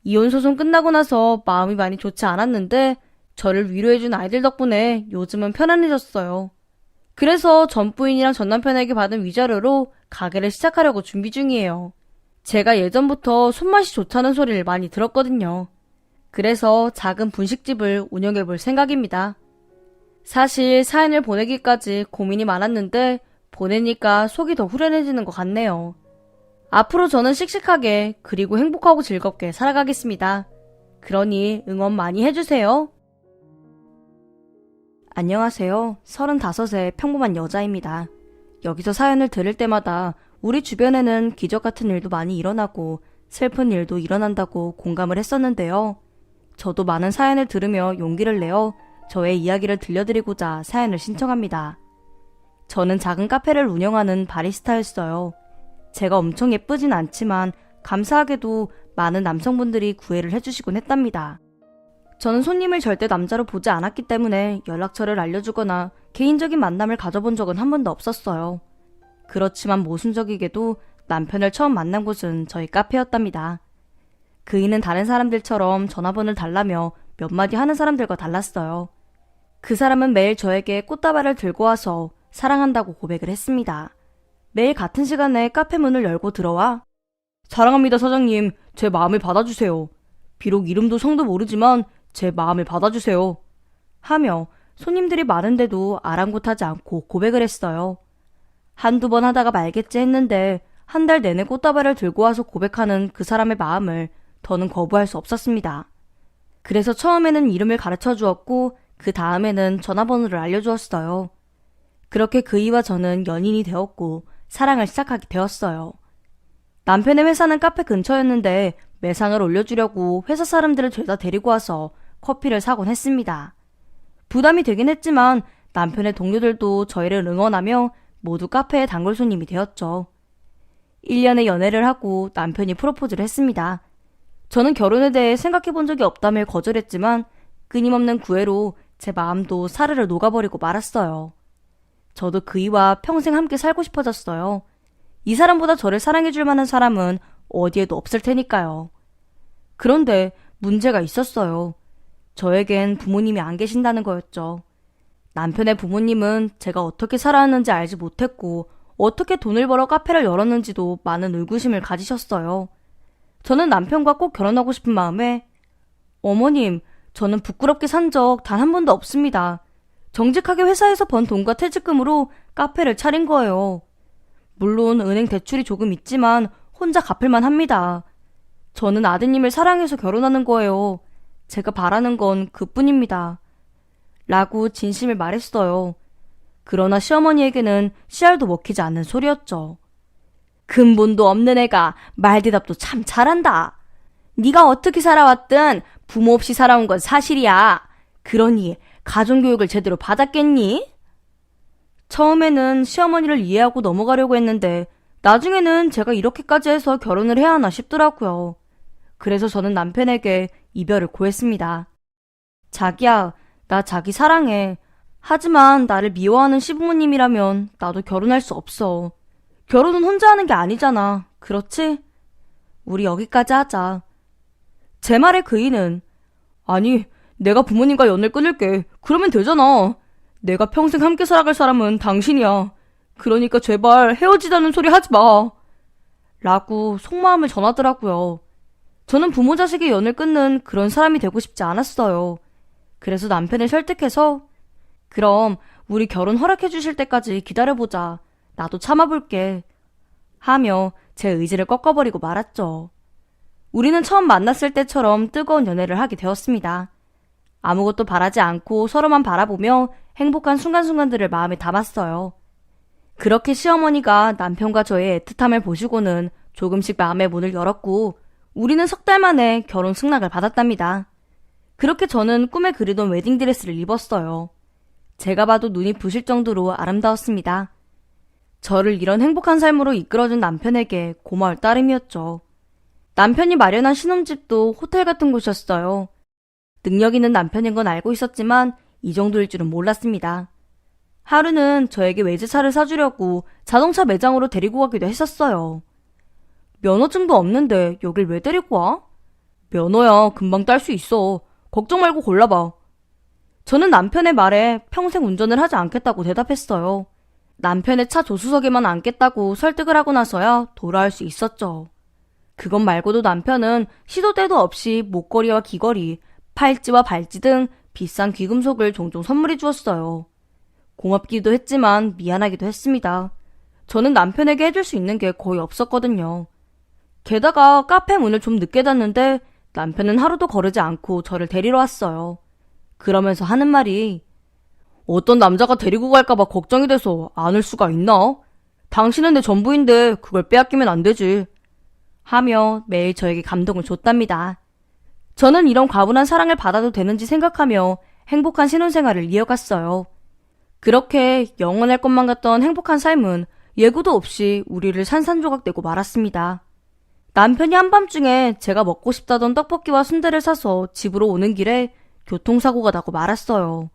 이혼 소송 끝나고 나서 마음이 많이 좋지 않았는데 저를 위로해준 아이들 덕분에 요즘은 편안해졌어요. 그래서 전 부인이랑 전 남편에게 받은 위자료로 가게를 시작하려고 준비 중이에요. 제가 예전부터 손맛이 좋다는 소리를 많이 들었거든요. 그래서 작은 분식집을 운영해볼 생각입니다. 사실 사연을 보내기까지 고민이 많았는데 보내니까 속이 더 후련해지는 것 같네요. 앞으로 저는 씩씩하게 그리고 행복하고 즐겁게 살아가겠습니다. 그러니 응원 많이 해주세요. 안녕하세요. 35의 평범한 여자입니다. 여기서 사연을 들을 때마다 우리 주변에는 기적 같은 일도 많이 일어나고 슬픈 일도 일어난다고 공감을 했었는데요. 저도 많은 사연을 들으며 용기를 내어 저의 이야기를 들려드리고자 사연을 신청합니다. 저는 작은 카페를 운영하는 바리스타였어요. 제가 엄청 예쁘진 않지만 감사하게도 많은 남성분들이 구애를 해주시곤 했답니다. 저는 손님을 절대 남자로 보지 않았기 때문에 연락처를 알려주거나 개인적인 만남을 가져본 적은 한 번도 없었어요. 그렇지만 모순적이게도 남편을 처음 만난 곳은 저희 카페였답니다. 그이는 다른 사람들처럼 전화번호를 달라며 몇 마디 하는 사람들과 달랐어요. 그 사람은 매일 저에게 꽃다발을 들고 와서 사랑한다고 고백을 했습니다. 매일 같은 시간에 카페 문을 열고 들어와 사랑합니다 사장님, 제 마음을 받아주세요. 비록 이름도 성도 모르지만 제 마음을 받아주세요. 하며 손님들이 많은데도 아랑곳하지 않고 고백을 했어요. 한두 번 하다가 말겠지 했는데 한 달 내내 꽃다발을 들고 와서 고백하는 그 사람의 마음을 더는 거부할 수 없었습니다. 그래서 처음에는 이름을 가르쳐 주었고 그 다음에는 전화번호를 알려주었어요. 그렇게 그이와 저는 연인이 되었고 사랑을 시작하게 되었어요. 남편의 회사는 카페 근처였는데 매상을 올려주려고 회사 사람들을 죄다 데리고 와서 커피를 사곤 했습니다. 부담이 되긴 했지만 남편의 동료들도 저희를 응원하며 모두 카페의 단골 손님이 되었죠. 1년의 연애를 하고 남편이 프로포즈를 했습니다. 저는 결혼에 대해 생각해 본 적이 없다며 거절했지만 끊임없는 구애로 제 마음도 사르르 녹아버리고 말았어요. 저도 그이와 평생 함께 살고 싶어졌어요. 이 사람보다 저를 사랑해줄 만한 사람은 어디에도 없을 테니까요. 그런데 문제가 있었어요. 저에겐 부모님이 안 계신다는 거였죠. 남편의 부모님은 제가 어떻게 살아왔는지 알지 못했고 어떻게 돈을 벌어 카페를 열었는지도 많은 의구심을 가지셨어요. 저는 남편과 꼭 결혼하고 싶은 마음에 어머님, 저는 부끄럽게 산 적 단 한 번도 없습니다. 정직하게 회사에서 번 돈과 퇴직금으로 카페를 차린 거예요. 물론 은행 대출이 조금 있지만 혼자 갚을만 합니다. 저는 아드님을 사랑해서 결혼하는 거예요. 제가 바라는 건 그뿐입니다. 라고 진심을 말했어요. 그러나 시어머니에게는 씨알도 먹히지 않는 소리였죠. 근본도 없는 애가 말대답도 참 잘한다. 네가 어떻게 살아왔든 부모 없이 살아온 건 사실이야. 그러니 가정교육을 제대로 받았겠니? 처음에는 시어머니를 이해하고 넘어가려고 했는데 나중에는 제가 이렇게까지 해서 결혼을 해야 하나 싶더라고요. 그래서 저는 남편에게 이별을 고했습니다. 자기야, 나 자기 사랑해. 하지만 나를 미워하는 시부모님이라면 나도 결혼할 수 없어. 결혼은 혼자 하는 게 아니잖아. 그렇지? 우리 여기까지 하자. 제 말에 그이는 아니, 내가 부모님과 연을 끊을게. 그러면 되잖아. 내가 평생 함께 살아갈 사람은 당신이야. 그러니까 제발 헤어지자는 소리 하지 마. 라고 속마음을 전하더라고요. 저는 부모 자식의 연을 끊는 그런 사람이 되고 싶지 않았어요. 그래서 남편을 설득해서 그럼 우리 결혼 허락해 주실 때까지 기다려보자. 나도 참아볼게. 하며 제 의지를 꺾어버리고 말았죠. 우리는 처음 만났을 때처럼 뜨거운 연애를 하게 되었습니다. 아무것도 바라지 않고 서로만 바라보며 행복한 순간순간들을 마음에 담았어요. 그렇게 시어머니가 남편과 저의 애틋함을 보시고는 조금씩 마음의 문을 열었고 우리는 석 달 만에 결혼 승낙을 받았답니다. 그렇게 저는 꿈에 그리던 웨딩드레스를 입었어요. 제가 봐도 눈이 부실 정도로 아름다웠습니다. 저를 이런 행복한 삶으로 이끌어준 남편에게 고마울 따름이었죠. 남편이 마련한 신혼집도 호텔 같은 곳이었어요. 능력 있는 남편인 건 알고 있었지만 이 정도일 줄은 몰랐습니다. 하루는 저에게 외제차를 사주려고 자동차 매장으로 데리고 가기도 했었어요. 면허증도 없는데 여길 왜 데리고 와? 면허야 금방 딸 수 있어. 걱정 말고 골라봐. 저는 남편의 말에 평생 운전을 하지 않겠다고 대답했어요. 남편의 차 조수석에만 앉겠다고 설득을 하고 나서야 돌아올 수 있었죠. 그것 말고도 남편은 시도 때도 없이 목걸이와 귀걸이, 팔찌와 발찌 등 비싼 귀금속을 종종 선물해 주었어요. 고맙기도 했지만 미안하기도 했습니다. 저는 남편에게 해줄 수 있는 게 거의 없었거든요. 게다가 카페 문을 좀 늦게 닫는데 남편은 하루도 거르지 않고 저를 데리러 왔어요. 그러면서 하는 말이 어떤 남자가 데리고 갈까봐 걱정이 돼서 안 올 수가 있나? 당신은 내 전부인데 그걸 빼앗기면 안 되지. 하며 매일 저에게 감동을 줬답니다. 저는 이런 과분한 사랑을 받아도 되는지 생각하며 행복한 신혼생활을 이어갔어요. 그렇게 영원할 것만 같던 행복한 삶은 예고도 없이 우리를 산산조각되고 말았습니다. 남편이 한밤중에 제가 먹고 싶다던 떡볶이와 순대를 사서 집으로 오는 길에 교통사고가 나고 말았어요.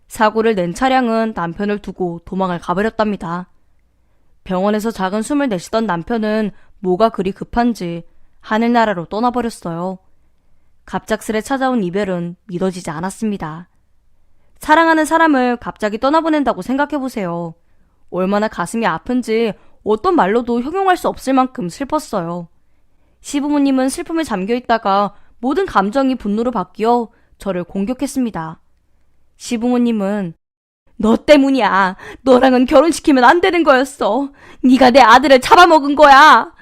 사고를 낸 차량은 남편을 두고 도망을 가버렸답니다. 병원에서 작은 숨을 내쉬던 남편은 뭐가 그리 급한지 하늘나라로 떠나버렸어요. 갑작스레 찾아온 이별은 믿어지지 않았습니다. 사랑하는 사람을 갑자기 떠나보낸다고 생각해보세요. 얼마나 가슴이 아픈지 어떤 말로도 형용할 수 없을 만큼 슬펐어요. 시부모님은 슬픔에 잠겨있다가 모든 감정이 분노로 바뀌어 저를 공격했습니다. 시부모님은 너 때문이야. 너랑은 결혼시키면 안 되는 거였어. 네가 내 아들을 잡아먹은 거야.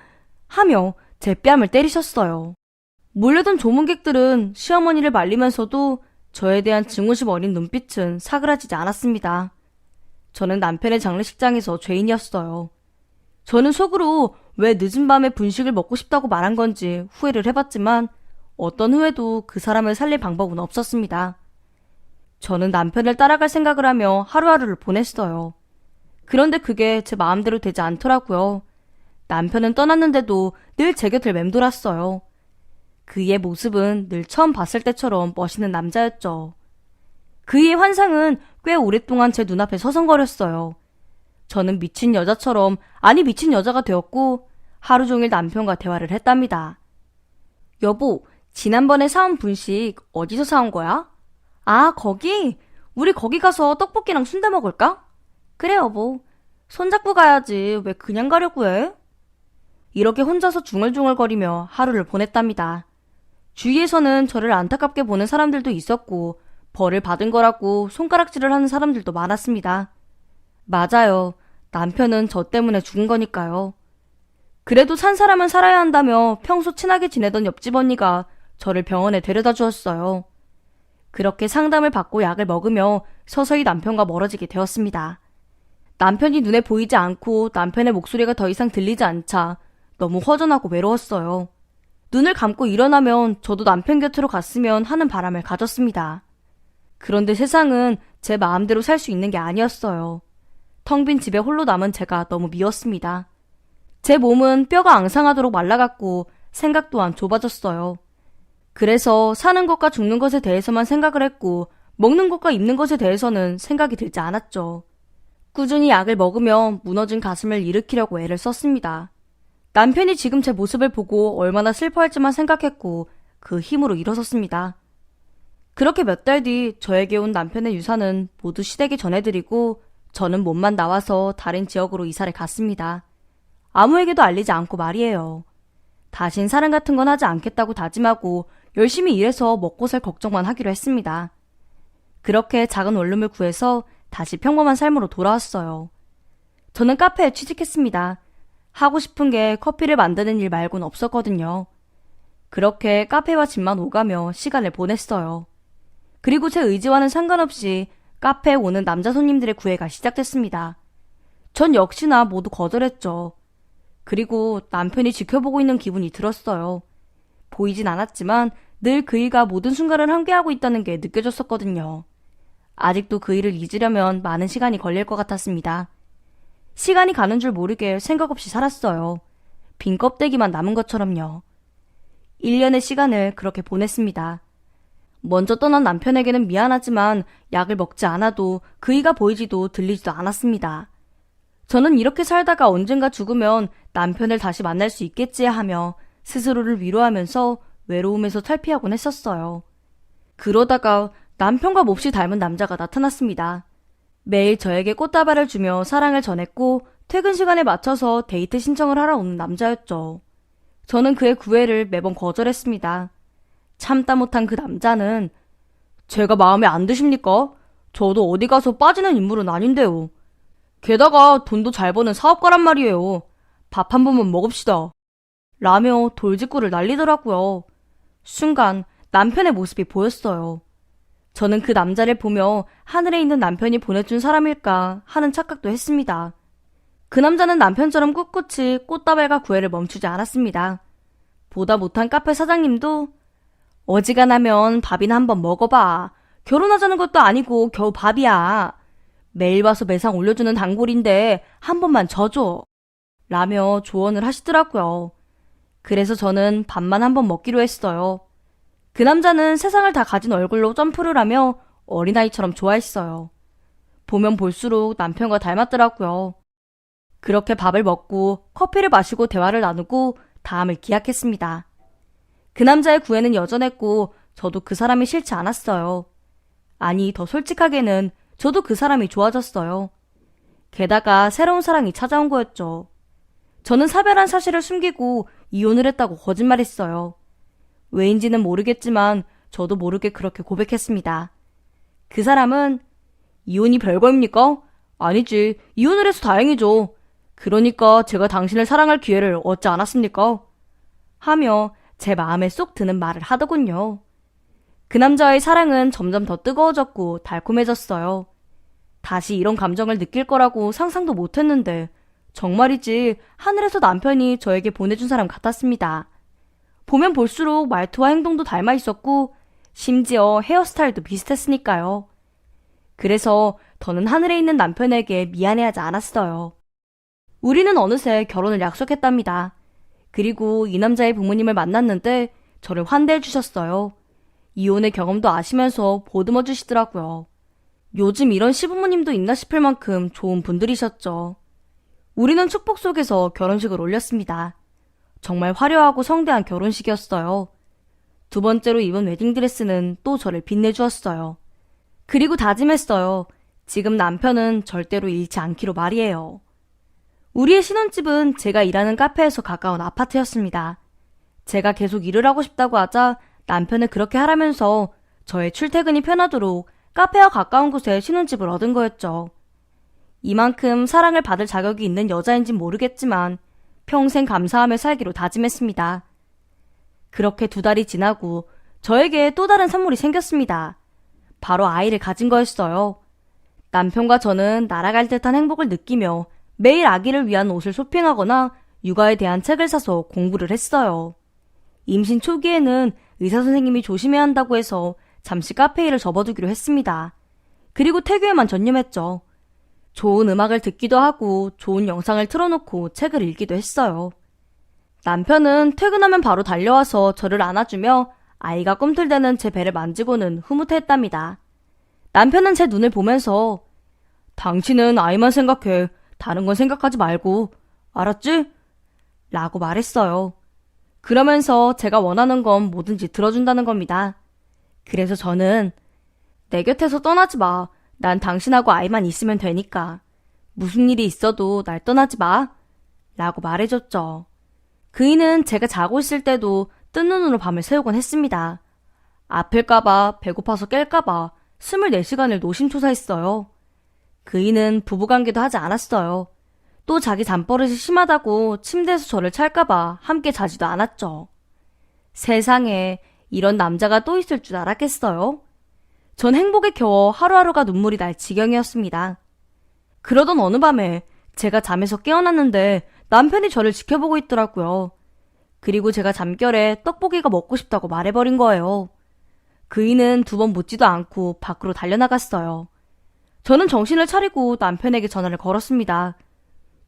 하며 제 뺨을 때리셨어요. 몰려든 조문객들은 시어머니를 말리면서도 저에 대한 증오심 어린 눈빛은 사그라지지 않았습니다. 저는 남편의 장례식장에서 죄인이었어요. 저는 속으로 왜 늦은 밤에 분식을 먹고 싶다고 말한 건지 후회를 해봤지만 어떤 후회도 그 사람을 살릴 방법은 없었습니다. 저는 남편을 따라갈 생각을 하며 하루하루를 보냈어요. 그런데 그게 제 마음대로 되지 않더라고요. 남편은 떠났는데도 늘 제 곁을 맴돌았어요. 그의 모습은 늘 처음 봤을 때처럼 멋있는 남자였죠. 그의 환상은 꽤 오랫동안 제 눈앞에 서성거렸어요. 저는 미친 여자처럼 아니 미친 여자가 되었고 하루 종일 남편과 대화를 했답니다. 여보, 지난번에 사온 분식 어디서 사온 거야? 아, 거기? 우리 거기 가서 떡볶이랑 순대 먹을까? 그래, 여보. 손잡고 가야지. 왜 그냥 가려고 해? 이렇게 혼자서 중얼중얼거리며 하루를 보냈답니다. 주위에서는 저를 안타깝게 보는 사람들도 있었고 벌을 받은 거라고 손가락질을 하는 사람들도 많았습니다. 맞아요. 남편은 저 때문에 죽은 거니까요. 그래도 산 사람은 살아야 한다며 평소 친하게 지내던 옆집 언니가 저를 병원에 데려다 주었어요. 그렇게 상담을 받고 약을 먹으며 서서히 남편과 멀어지게 되었습니다. 남편이 눈에 보이지 않고 남편의 목소리가 더 이상 들리지 않자 너무 허전하고 외로웠어요. 눈을 감고 일어나면 저도 남편 곁으로 갔으면 하는 바람을 가졌습니다. 그런데 세상은 제 마음대로 살 수 있는 게 아니었어요. 텅 빈 집에 홀로 남은 제가 너무 미웠습니다. 제 몸은 뼈가 앙상하도록 말라갔고 생각 또한 좁아졌어요. 그래서 사는 것과 죽는 것에 대해서만 생각을 했고 먹는 것과 입는 것에 대해서는 생각이 들지 않았죠. 꾸준히 약을 먹으며 무너진 가슴을 일으키려고 애를 썼습니다. 남편이 지금 제 모습을 보고 얼마나 슬퍼할지만 생각했고 그 힘으로 일어섰습니다. 그렇게 몇 달 뒤 저에게 온 남편의 유산은 모두 시댁에 전해드리고 저는 몸만 나와서 다른 지역으로 이사를 갔습니다. 아무에게도 알리지 않고 말이에요. 다신 사랑 같은 건 하지 않겠다고 다짐하고 열심히 일해서 먹고 살 걱정만 하기로 했습니다. 그렇게 작은 원룸을 구해서 다시 평범한 삶으로 돌아왔어요. 저는 카페에 취직했습니다. 하고 싶은 게 커피를 만드는 일 말고는 없었거든요. 그렇게 카페와 집만 오가며 시간을 보냈어요. 그리고 제 의지와는 상관없이 카페에 오는 남자 손님들의 구애가 시작됐습니다. 전 역시나 모두 거절했죠. 그리고 남편이 지켜보고 있는 기분이 들었어요. 보이진 않았지만 늘 그이가 모든 순간을 함께하고 있다는 게 느껴졌었거든요. 아직도 그 일을 잊으려면 많은 시간이 걸릴 것 같았습니다. 시간이 가는 줄 모르게 생각 없이 살았어요. 빈 껍데기만 남은 것처럼요. 1년의 시간을 그렇게 보냈습니다. 먼저 떠난 남편에게는 미안하지만 약을 먹지 않아도 그이가 보이지도 들리지도 않았습니다. 저는 이렇게 살다가 언젠가 죽으면 남편을 다시 만날 수 있겠지 하며 스스로를 위로하면서 외로움에서 탈피하곤 했었어요. 그러다가 남편과 몹시 닮은 남자가 나타났습니다. 매일 저에게 꽃다발을 주며 사랑을 전했고 퇴근 시간에 맞춰서 데이트 신청을 하러 오는 남자였죠. 저는 그의 구애를 매번 거절했습니다. 참다 못한 그 남자는 제가 마음에 안 드십니까? 저도 어디 가서 빠지는 인물은 아닌데요. 게다가 돈도 잘 버는 사업가란 말이에요. 밥 한 번만 먹읍시다. 라며 돌직구를 날리더라고요. 순간 남편의 모습이 보였어요. 저는 그 남자를 보며 하늘에 있는 남편이 보내준 사람일까 하는 착각도 했습니다. 그 남자는 남편처럼 꿋꿋이 꽃다발과 구애를 멈추지 않았습니다. 보다 못한 카페 사장님도 어지간하면 밥이나 한번 먹어봐. 결혼하자는 것도 아니고 겨우 밥이야. 매일 와서 매상 올려주는 단골인데 한 번만 져줘. 라며 조언을 하시더라고요. 그래서 저는 밥만 한 번 먹기로 했어요. 그 남자는 세상을 다 가진 얼굴로 점프를 하며 어린아이처럼 좋아했어요. 보면 볼수록 남편과 닮았더라고요. 그렇게 밥을 먹고 커피를 마시고 대화를 나누고 다음을 기약했습니다. 그 남자의 구애는 여전했고 저도 그 사람이 싫지 않았어요. 아니, 더 솔직하게는 저도 그 사람이 좋아졌어요. 게다가 새로운 사랑이 찾아온 거였죠. 저는 사별한 사실을 숨기고 이혼을 했다고 거짓말했어요. 왜인지는 모르겠지만 저도 모르게 그렇게 고백했습니다. 그 사람은 이혼이 별거입니까? 아니지, 이혼을 해서 다행이죠. 그러니까 제가 당신을 사랑할 기회를 얻지 않았습니까? 하며 제 마음에 쏙 드는 말을 하더군요. 그 남자와의 사랑은 점점 더 뜨거워졌고 달콤해졌어요. 다시 이런 감정을 느낄 거라고 상상도 못했는데 정말이지 하늘에서 남편이 저에게 보내준 사람 같았습니다. 보면 볼수록 말투와 행동도 닮아 있었고 심지어 헤어스타일도 비슷했으니까요. 그래서 더는 하늘에 있는 남편에게 미안해하지 않았어요. 우리는 어느새 결혼을 약속했답니다. 그리고 이 남자의 부모님을 만났는데 저를 환대해 주셨어요. 이혼의 경험도 아시면서 보듬어 주시더라고요. 요즘 이런 시부모님도 있나 싶을 만큼 좋은 분들이셨죠. 우리는 축복 속에서 결혼식을 올렸습니다. 정말 화려하고 성대한 결혼식이었어요. 두 번째로 입은 웨딩드레스는 또 저를 빛내주었어요. 그리고 다짐했어요. 지금 남편은 절대로 잃지 않기로 말이에요. 우리의 신혼집은 제가 일하는 카페에서 가까운 아파트였습니다. 제가 계속 일을 하고 싶다고 하자 남편은 그렇게 하라면서 저의 출퇴근이 편하도록 카페와 가까운 곳에 신혼집을 얻은 거였죠. 이만큼 사랑을 받을 자격이 있는 여자인진 모르겠지만 평생 감사하며 살기로 다짐했습니다. 그렇게 2달이 지나고 저에게 또 다른 선물이 생겼습니다. 바로 아이를 가진 거였어요. 남편과 저는 날아갈 듯한 행복을 느끼며 매일 아기를 위한 옷을 쇼핑하거나 육아에 대한 책을 사서 공부를 했어요. 임신 초기에는 의사 선생님이 조심해야 한다고 해서 잠시 카페 일을 접어두기로 했습니다. 그리고 태교에만 전념했죠. 좋은 음악을 듣기도 하고 좋은 영상을 틀어놓고 책을 읽기도 했어요. 남편은 퇴근하면 바로 달려와서 저를 안아주며 아이가 꿈틀대는 제 배를 만지고는 흐뭇해했답니다. 남편은 제 눈을 보면서 당신은 아이만 생각해. 다른 건 생각하지 말고. 알았지? 라고 말했어요. 그러면서 제가 원하는 건 뭐든지 들어준다는 겁니다. 그래서 저는 내 곁에서 떠나지 마. 난 당신하고 아이만 있으면 되니까. 무슨 일이 있어도 날 떠나지 마. 라고 말해줬죠. 그이는 제가 자고 있을 때도 뜬 눈으로 밤을 새우곤 했습니다. 아플까봐, 배고파서 깰까봐 24시간을 노심초사했어요. 그이는 부부관계도 하지 않았어요. 또 자기 잠버릇이 심하다고 침대에서 저를 찰까봐 함께 자지도 않았죠. 세상에 이런 남자가 또 있을 줄 알았겠어요? 전 행복에 겨워 하루하루가 눈물이 날 지경이었습니다. 그러던 어느 밤에 제가 잠에서 깨어났는데 남편이 저를 지켜보고 있더라고요. 그리고 제가 잠결에 떡볶이가 먹고 싶다고 말해버린 거예요. 그이는 두 번 묻지도 않고 밖으로 달려나갔어요. 저는 정신을 차리고 남편에게 전화를 걸었습니다.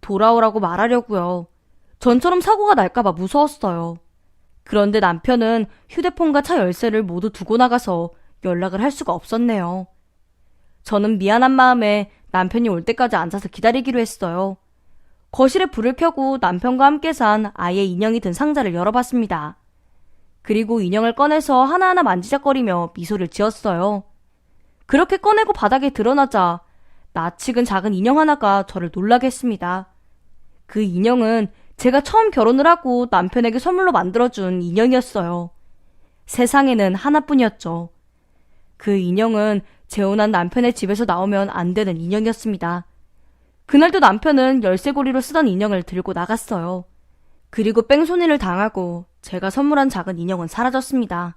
돌아오라고 말하려고요. 전처럼 사고가 날까봐 무서웠어요. 그런데 남편은 휴대폰과 차 열쇠를 모두 두고 나가서 연락을 할 수가 없었네요. 저는 미안한 마음에 남편이 올 때까지 앉아서 기다리기로 했어요. 거실에 불을 켜고 남편과 함께 산 아이의 인형이 든 상자를 열어봤습니다. 그리고 인형을 꺼내서 하나하나 만지작거리며 미소를 지었어요. 그렇게 꺼내고 바닥에 드러나자 낯익은 작은 인형 하나가 저를 놀라게 했습니다. 그 인형은 제가 처음 결혼을 하고 남편에게 선물로 만들어준 인형이었어요. 세상에는 하나뿐이었죠. 그 인형은 재혼한 남편의 집에서 나오면 안 되는 인형이었습니다. 그날도 남편은 열쇠고리로 쓰던 인형을 들고 나갔어요. 그리고 뺑소니를 당하고 제가 선물한 작은 인형은 사라졌습니다.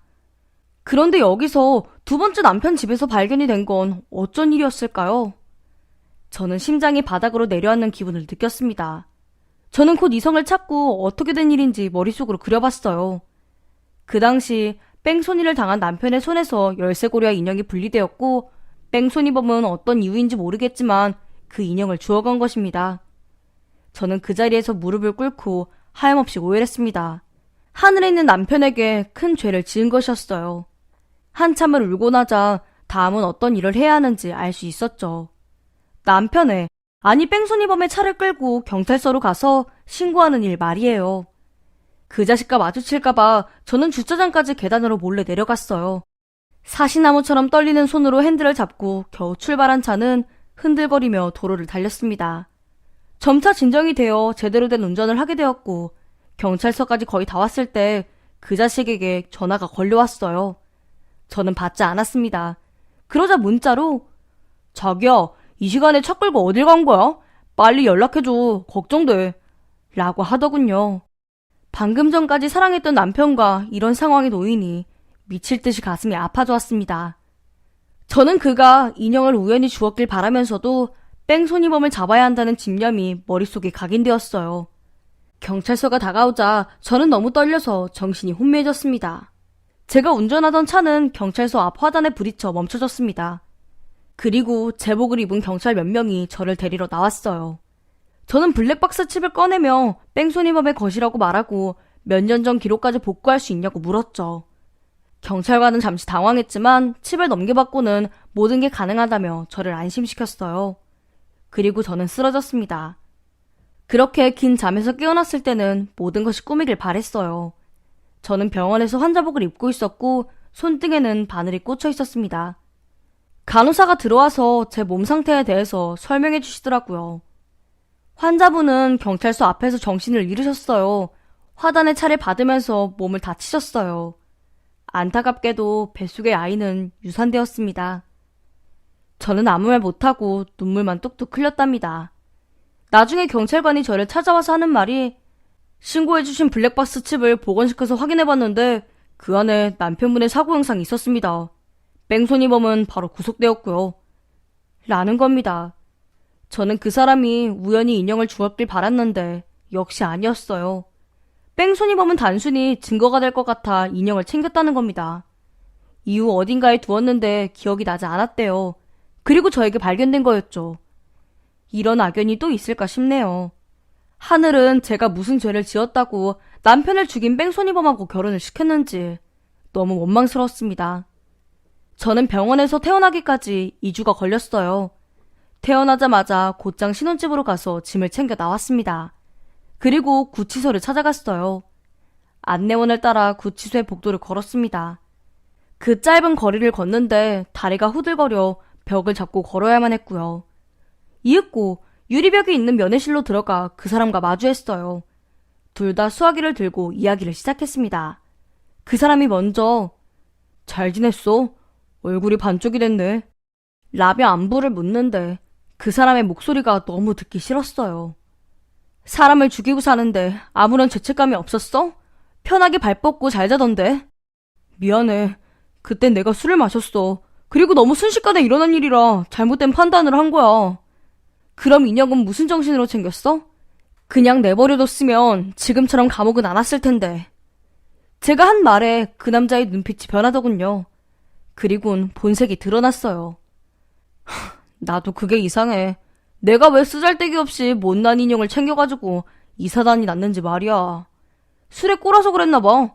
그런데 여기서 두 번째 남편 집에서 발견이 된 건 어쩐 일이었을까요? 저는 심장이 바닥으로 내려앉는 기분을 느꼈습니다. 저는 곧 이성을 찾고 어떻게 된 일인지 머릿속으로 그려봤어요. 그 당시 뺑소니를 당한 남편의 손에서 열쇠고리와 인형이 분리되었고 뺑소니범은 어떤 이유인지 모르겠지만 그 인형을 주워간 것입니다. 저는 그 자리에서 무릎을 꿇고 하염없이 오해를 했습니다. 하늘에 있는 남편에게 큰 죄를 지은 것이었어요. 한참을 울고 나자 다음은 어떤 일을 해야 하는지 알 수 있었죠. 남편의, 아니 뺑소니범의 차를 끌고 경찰서로 가서 신고하는 일 말이에요. 그 자식과 마주칠까봐 저는 주차장까지 계단으로 몰래 내려갔어요. 사시나무처럼 떨리는 손으로 핸들을 잡고 겨우 출발한 차는 흔들거리며 도로를 달렸습니다. 점차 진정이 되어 제대로 된 운전을 하게 되었고 경찰서까지 거의 다 왔을 때 그 자식에게 전화가 걸려왔어요. 저는 받지 않았습니다. 그러자 문자로 자기야, 이 시간에 차 끌고 어딜 간 거야? 빨리 연락해줘. 걱정돼. 라고 하더군요. 방금 전까지 사랑했던 남편과 이런 상황에 놓이니 미칠 듯이 가슴이 아파져왔습니다. 저는 그가 인형을 우연히 주었길 바라면서도 뺑소니범을 잡아야 한다는 집념이 머릿속에 각인되었어요. 경찰서가 다가오자 저는 너무 떨려서 정신이 혼미해졌습니다. 제가 운전하던 차는 경찰서 앞 화단에 부딪혀 멈춰졌습니다. 그리고 제복을 입은 경찰 몇 명이 저를 데리러 나왔어요. 저는 블랙박스 칩을 꺼내며 뺑소니범의 것이라고 말하고 몇 년 전 기록까지 복구할 수 있냐고 물었죠. 경찰관은 잠시 당황했지만 칩을 넘겨받고는 모든 게 가능하다며 저를 안심시켰어요. 그리고 저는 쓰러졌습니다. 그렇게 긴 잠에서 깨어났을 때는 모든 것이 꿈이길 바랬어요. 저는 병원에서 환자복을 입고 있었고 손등에는 바늘이 꽂혀 있었습니다. 간호사가 들어와서 제 몸 상태에 대해서 설명해 주시더라고요. 환자분은 경찰서 앞에서 정신을 잃으셨어요. 화단의 차를 받으면서 몸을 다치셨어요. 안타깝게도 뱃속의 아이는 유산되었습니다. 저는 아무 말 못하고 눈물만 뚝뚝 흘렸답니다. 나중에 경찰관이 저를 찾아와서 하는 말이 신고해주신 블랙박스 칩을 복원시켜서 확인해봤는데 그 안에 남편분의 사고 영상이 있었습니다. 뺑소니범은 바로 구속되었고요. 라는 겁니다. 저는 그 사람이 우연히 인형을 주었길 바랐는데 역시 아니었어요. 뺑소니범은 단순히 증거가 될 것 같아 인형을 챙겼다는 겁니다. 이후 어딘가에 두었는데 기억이 나지 않았대요. 그리고 저에게 발견된 거였죠. 이런 악연이 또 있을까 싶네요. 하늘은 제가 무슨 죄를 지었다고 남편을 죽인 뺑소니범하고 결혼을 시켰는지 너무 원망스러웠습니다. 저는 병원에서 태어나기까지 2주가 걸렸어요. 태어나자마자 곧장 신혼집으로 가서 짐을 챙겨 나왔습니다. 그리고 구치소를 찾아갔어요. 안내원을 따라 구치소의 복도를 걸었습니다. 그 짧은 거리를 걷는데 다리가 후들거려 벽을 잡고 걸어야만 했고요. 이윽고 유리벽이 있는 면회실로 들어가 그 사람과 마주했어요. 둘 다 수화기를 들고 이야기를 시작했습니다. 그 사람이 먼저 잘 지냈어? 얼굴이 반쪽이 됐네. 라며 안부를 묻는데 그 사람의 목소리가 너무 듣기 싫었어요. 사람을 죽이고 사는데 아무런 죄책감이 없었어? 편하게 발 뻗고 잘 자던데. 미안해. 그땐 내가 술을 마셨어. 그리고 너무 순식간에 일어난 일이라 잘못된 판단을 한 거야. 그럼 인혁은 무슨 정신으로 챙겼어? 그냥 내버려뒀으면 지금처럼 감옥은 안 왔을 텐데. 제가 한 말에 그 남자의 눈빛이 변하더군요. 그리곤 본색이 드러났어요. 나도 그게 이상해. 내가 왜 쓰잘데기 없이 못난 인형을 챙겨가지고 이 사단이 났는지 말이야. 술에 꼬라서 그랬나 봐.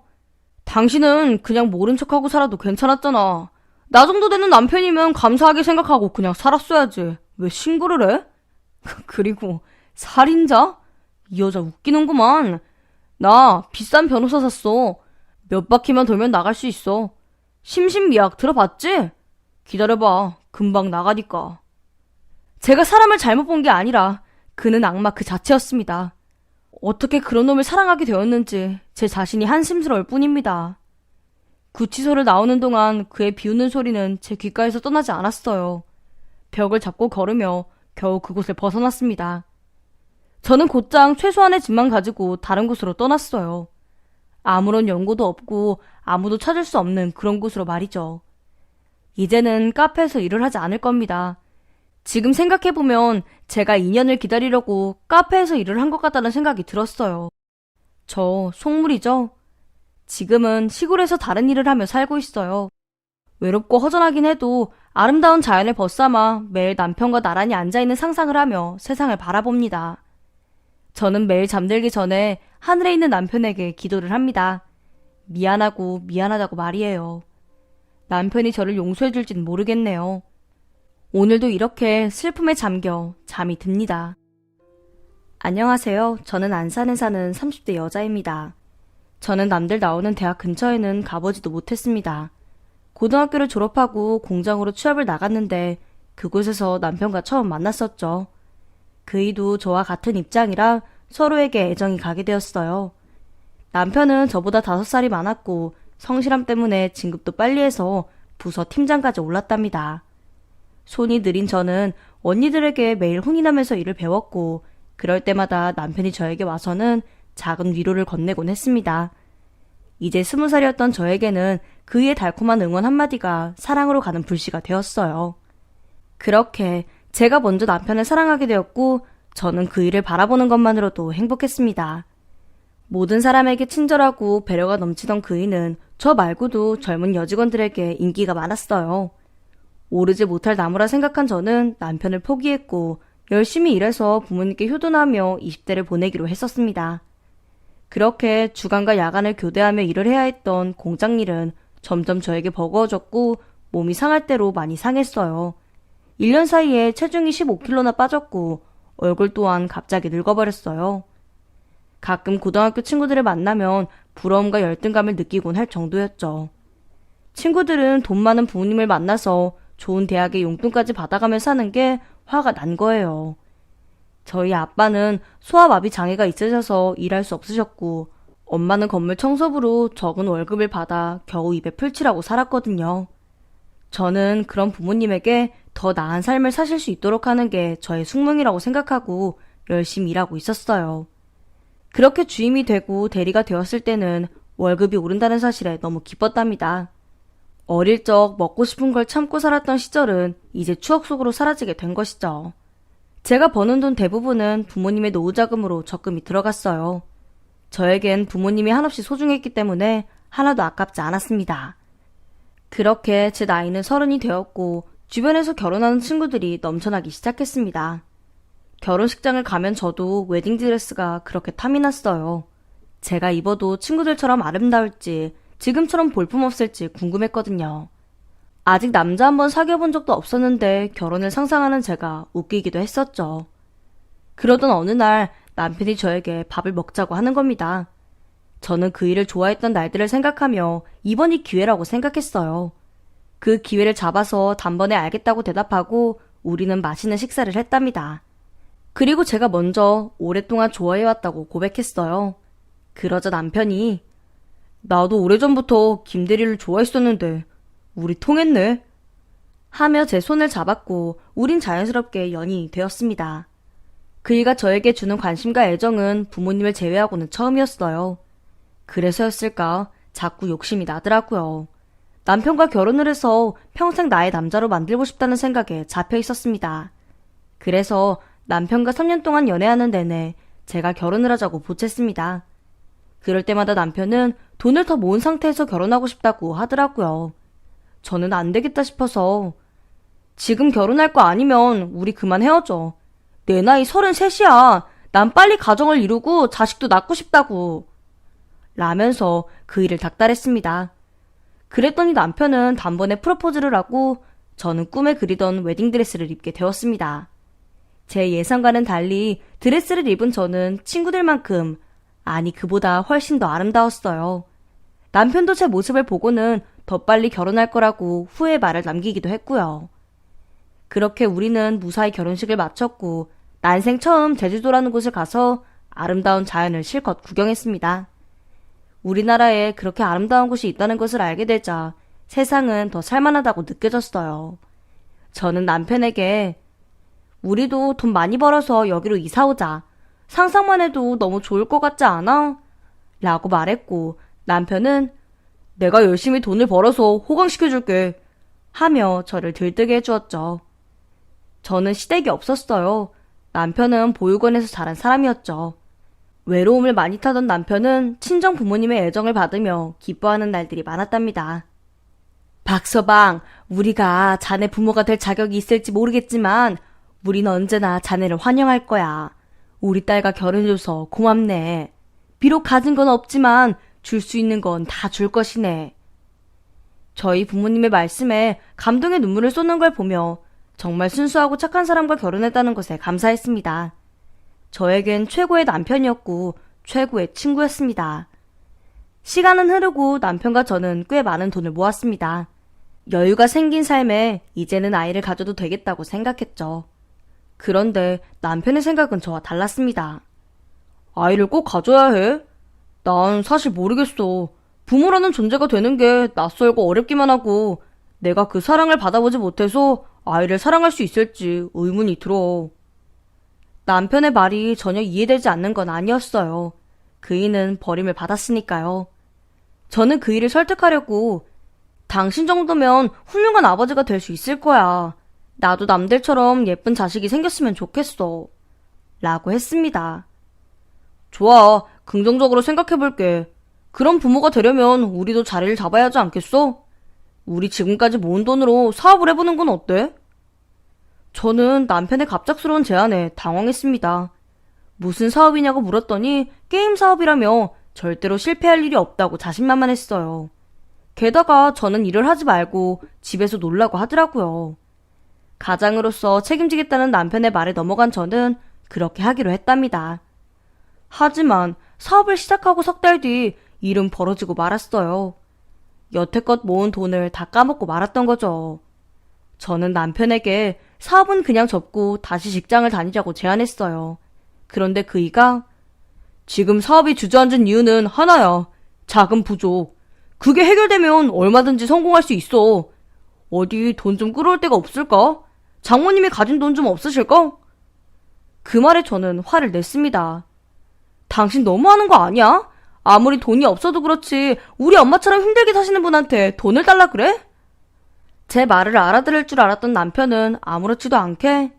당신은 그냥 모른 척하고 살아도 괜찮았잖아. 나 정도 되는 남편이면 감사하게 생각하고 그냥 살았어야지. 왜 신고를 해? 그리고 살인자? 이 여자 웃기는구만. 나 비싼 변호사 샀어. 몇 바퀴만 돌면 나갈 수 있어. 심신미약 들어봤지? 기다려봐. 금방 나가니까. 제가 사람을 잘못 본 게 아니라 그는 악마 그 자체였습니다. 어떻게 그런 놈을 사랑하게 되었는지 제 자신이 한심스러울 뿐입니다. 구치소를 나오는 동안 그의 비웃는 소리는 제 귓가에서 떠나지 않았어요. 벽을 잡고 걸으며 겨우 그곳을 벗어났습니다. 저는 곧장 최소한의 집만 가지고 다른 곳으로 떠났어요. 아무런 연고도 없고 아무도 찾을 수 없는 그런 곳으로 말이죠. 이제는 카페에서 일을 하지 않을 겁니다. 지금 생각해보면 제가 2년을 기다리려고 카페에서 일을 한 것 같다는 생각이 들었어요. 저 속물이죠? 지금은 시골에서 다른 일을 하며 살고 있어요. 외롭고 허전하긴 해도 아름다운 자연을 벗삼아 매일 남편과 나란히 앉아있는 상상을 하며 세상을 바라봅니다. 저는 매일 잠들기 전에 하늘에 있는 남편에게 기도를 합니다. 미안하고 미안하다고 말이에요. 남편이 저를 용서해줄진 모르겠네요. 오늘도 이렇게 슬픔에 잠겨 잠이 듭니다. 안녕하세요. 저는 안산에 사는 30대 여자입니다. 저는 남들 나오는 대학 근처에는 가보지도 못했습니다. 고등학교를 졸업하고 공장으로 취업을 나갔는데 그곳에서 남편과 처음 만났었죠. 그이도 저와 같은 입장이라 서로에게 애정이 가게 되었어요. 남편은 저보다 5살이 많았고 성실함 때문에 진급도 빨리 해서 부서 팀장까지 올랐답니다. 손이 느린 저는 언니들에게 매일 혼인하면서 일을 배웠고 그럴 때마다 남편이 저에게 와서는 작은 위로를 건네곤 했습니다. 이제 20살이었던 저에게는 그의 달콤한 응원 한마디가 사랑으로 가는 불씨가 되었어요. 그렇게 제가 먼저 남편을 사랑하게 되었고 저는 그 일을 바라보는 것만으로도 행복했습니다. 모든 사람에게 친절하고 배려가 넘치던 그이는 저 말고도 젊은 여직원들에게 인기가 많았어요. 오르지 못할 나무라 생각한 저는 남편을 포기했고 열심히 일해서 부모님께 효도하며 20대를 보내기로 했었습니다. 그렇게 주간과 야간을 교대하며 일을 해야 했던 공장 일은 점점 저에게 버거워졌고 몸이 상할 대로 많이 상했어요. 1년 사이에 체중이 15kg나 빠졌고 얼굴 또한 갑자기 늙어버렸어요. 가끔 고등학교 친구들을 만나면 부러움과 열등감을 느끼곤 할 정도였죠. 친구들은 돈 많은 부모님을 만나서 좋은 대학의 용돈까지 받아가며 사는 게 화가 난 거예요. 저희 아빠는 소아마비 장애가 있으셔서 일할 수 없으셨고 엄마는 건물 청소부로 적은 월급을 받아 겨우 입에 풀칠하고 살았거든요. 저는 그런 부모님에게 더 나은 삶을 사실 수 있도록 하는 게 저의 숙명이라고 생각하고 열심히 일하고 있었어요. 그렇게 주임이 되고 대리가 되었을 때는 월급이 오른다는 사실에 너무 기뻤답니다. 어릴 적 먹고 싶은 걸 참고 살았던 시절은 이제 추억 속으로 사라지게 된 것이죠. 제가 버는 돈 대부분은 부모님의 노후자금으로 적금이 들어갔어요. 저에겐 부모님이 한없이 소중했기 때문에 하나도 아깝지 않았습니다. 그렇게 제 나이는 30이 되었고 주변에서 결혼하는 친구들이 넘쳐나기 시작했습니다. 결혼식장을 가면 저도 웨딩드레스가 그렇게 탐이 났어요. 제가 입어도 친구들처럼 아름다울지 지금처럼 볼품없을지 궁금했거든요. 아직 남자 한 번 사귀어본 적도 없었는데 결혼을 상상하는 제가 웃기기도 했었죠. 그러던 어느 날 남편이 저에게 밥을 먹자고 하는 겁니다. 저는 그 일을 좋아했던 날들을 생각하며 이번이 기회라고 생각했어요. 그 기회를 잡아서 단번에 알겠다고 대답하고 우리는 맛있는 식사를 했답니다. 그리고 제가 먼저 오랫동안 좋아해왔다고 고백했어요. 그러자 남편이 나도 오래전부터 김대리를 좋아했었는데 우리 통했네 하며 제 손을 잡았고 우린 자연스럽게 연인이 되었습니다. 그이가 저에게 주는 관심과 애정은 부모님을 제외하고는 처음이었어요. 그래서였을까 자꾸 욕심이 나더라고요. 남편과 결혼을 해서 평생 나의 남자로 만들고 싶다는 생각에 잡혀 있었습니다. 그래서 남편과 3년 동안 연애하는 내내 제가 결혼을 하자고 보챘습니다. 그럴 때마다 남편은 돈을 더 모은 상태에서 결혼하고 싶다고 하더라고요. 저는 안 되겠다 싶어서 지금 결혼할 거 아니면 우리 그만 헤어져. 내 나이 33이야. 난 빨리 가정을 이루고 자식도 낳고 싶다고. 라면서 그 일을 닥달했습니다. 그랬더니 남편은 단번에 프로포즈를 하고 저는 꿈에 그리던 웨딩드레스를 입게 되었습니다. 제 예상과는 달리 드레스를 입은 저는 친구들만큼, 아니 그보다 훨씬 더 아름다웠어요. 남편도 제 모습을 보고는 더 빨리 결혼할 거라고 후회 말을 남기기도 했고요. 그렇게 우리는 무사히 결혼식을 마쳤고 난생 처음 제주도라는 곳을 가서 아름다운 자연을 실컷 구경했습니다. 우리나라에 그렇게 아름다운 곳이 있다는 것을 알게 되자 세상은 더 살만하다고 느껴졌어요. 저는 남편에게 우리도 돈 많이 벌어서 여기로 이사 오자. 상상만 해도 너무 좋을 것 같지 않아? 라고 말했고 남편은 내가 열심히 돈을 벌어서 호강시켜줄게 하며 저를 들뜨게 해주었죠. 저는 시댁이 없었어요. 남편은 보육원에서 자란 사람이었죠. 외로움을 많이 타던 남편은 친정 부모님의 애정을 받으며 기뻐하는 날들이 많았답니다. 박서방, 우리가 자네 부모가 될 자격이 있을지 모르겠지만 우린 언제나 자네를 환영할 거야. 우리 딸과 결혼해줘서 고맙네. 비록 가진 건 없지만 줄 수 있는 건 다 줄 것이네. 저희 부모님의 말씀에 감동의 눈물을 쏟는 걸 보며 정말 순수하고 착한 사람과 결혼했다는 것에 감사했습니다. 저에겐 최고의 남편이었고 최고의 친구였습니다. 시간은 흐르고 남편과 저는 꽤 많은 돈을 모았습니다. 여유가 생긴 삶에 이제는 아이를 가져도 되겠다고 생각했죠. 그런데 남편의 생각은 저와 달랐습니다. 아이를 꼭 가져야 해? 난 사실 모르겠어. 부모라는 존재가 되는 게 낯설고 어렵기만 하고 내가 그 사랑을 받아보지 못해서 아이를 사랑할 수 있을지 의문이 들어. 남편의 말이 전혀 이해되지 않는 건 아니었어요. 그이는 버림을 받았으니까요. 저는 그이를 설득하려고 당신 정도면 훌륭한 아버지가 될 수 있을 거야. 나도 남들처럼 예쁜 자식이 생겼으면 좋겠어. 라고 했습니다. 좋아, 긍정적으로 생각해볼게. 그런 부모가 되려면 우리도 자리를 잡아야 하지 않겠어? 우리 지금까지 모은 돈으로 사업을 해보는 건 어때? 저는 남편의 갑작스러운 제안에 당황했습니다. 무슨 사업이냐고 물었더니 게임 사업이라며 절대로 실패할 일이 없다고 자신만만했어요. 게다가 저는 일을 하지 말고 집에서 놀라고 하더라고요. 가장으로서 책임지겠다는 남편의 말에 넘어간 저는 그렇게 하기로 했답니다. 하지만 사업을 시작하고 석 달 뒤 일은 벌어지고 말았어요. 여태껏 모은 돈을 다 까먹고 말았던 거죠. 저는 남편에게 사업은 그냥 접고 다시 직장을 다니자고 제안했어요. 그런데 그이가 지금 사업이 주저앉은 이유는 하나야. 자금 부족. 그게 해결되면 얼마든지 성공할 수 있어. 어디 돈 좀 끌어올 데가 없을까? 장모님이 가진 돈 좀 없으실까? 그 말에 저는 화를 냈습니다. 당신 너무하는 거 아니야? 아무리 돈이 없어도 그렇지 우리 엄마처럼 힘들게 사시는 분한테 돈을 달라 그래? 제 말을 알아들을 줄 알았던 남편은 아무렇지도 않게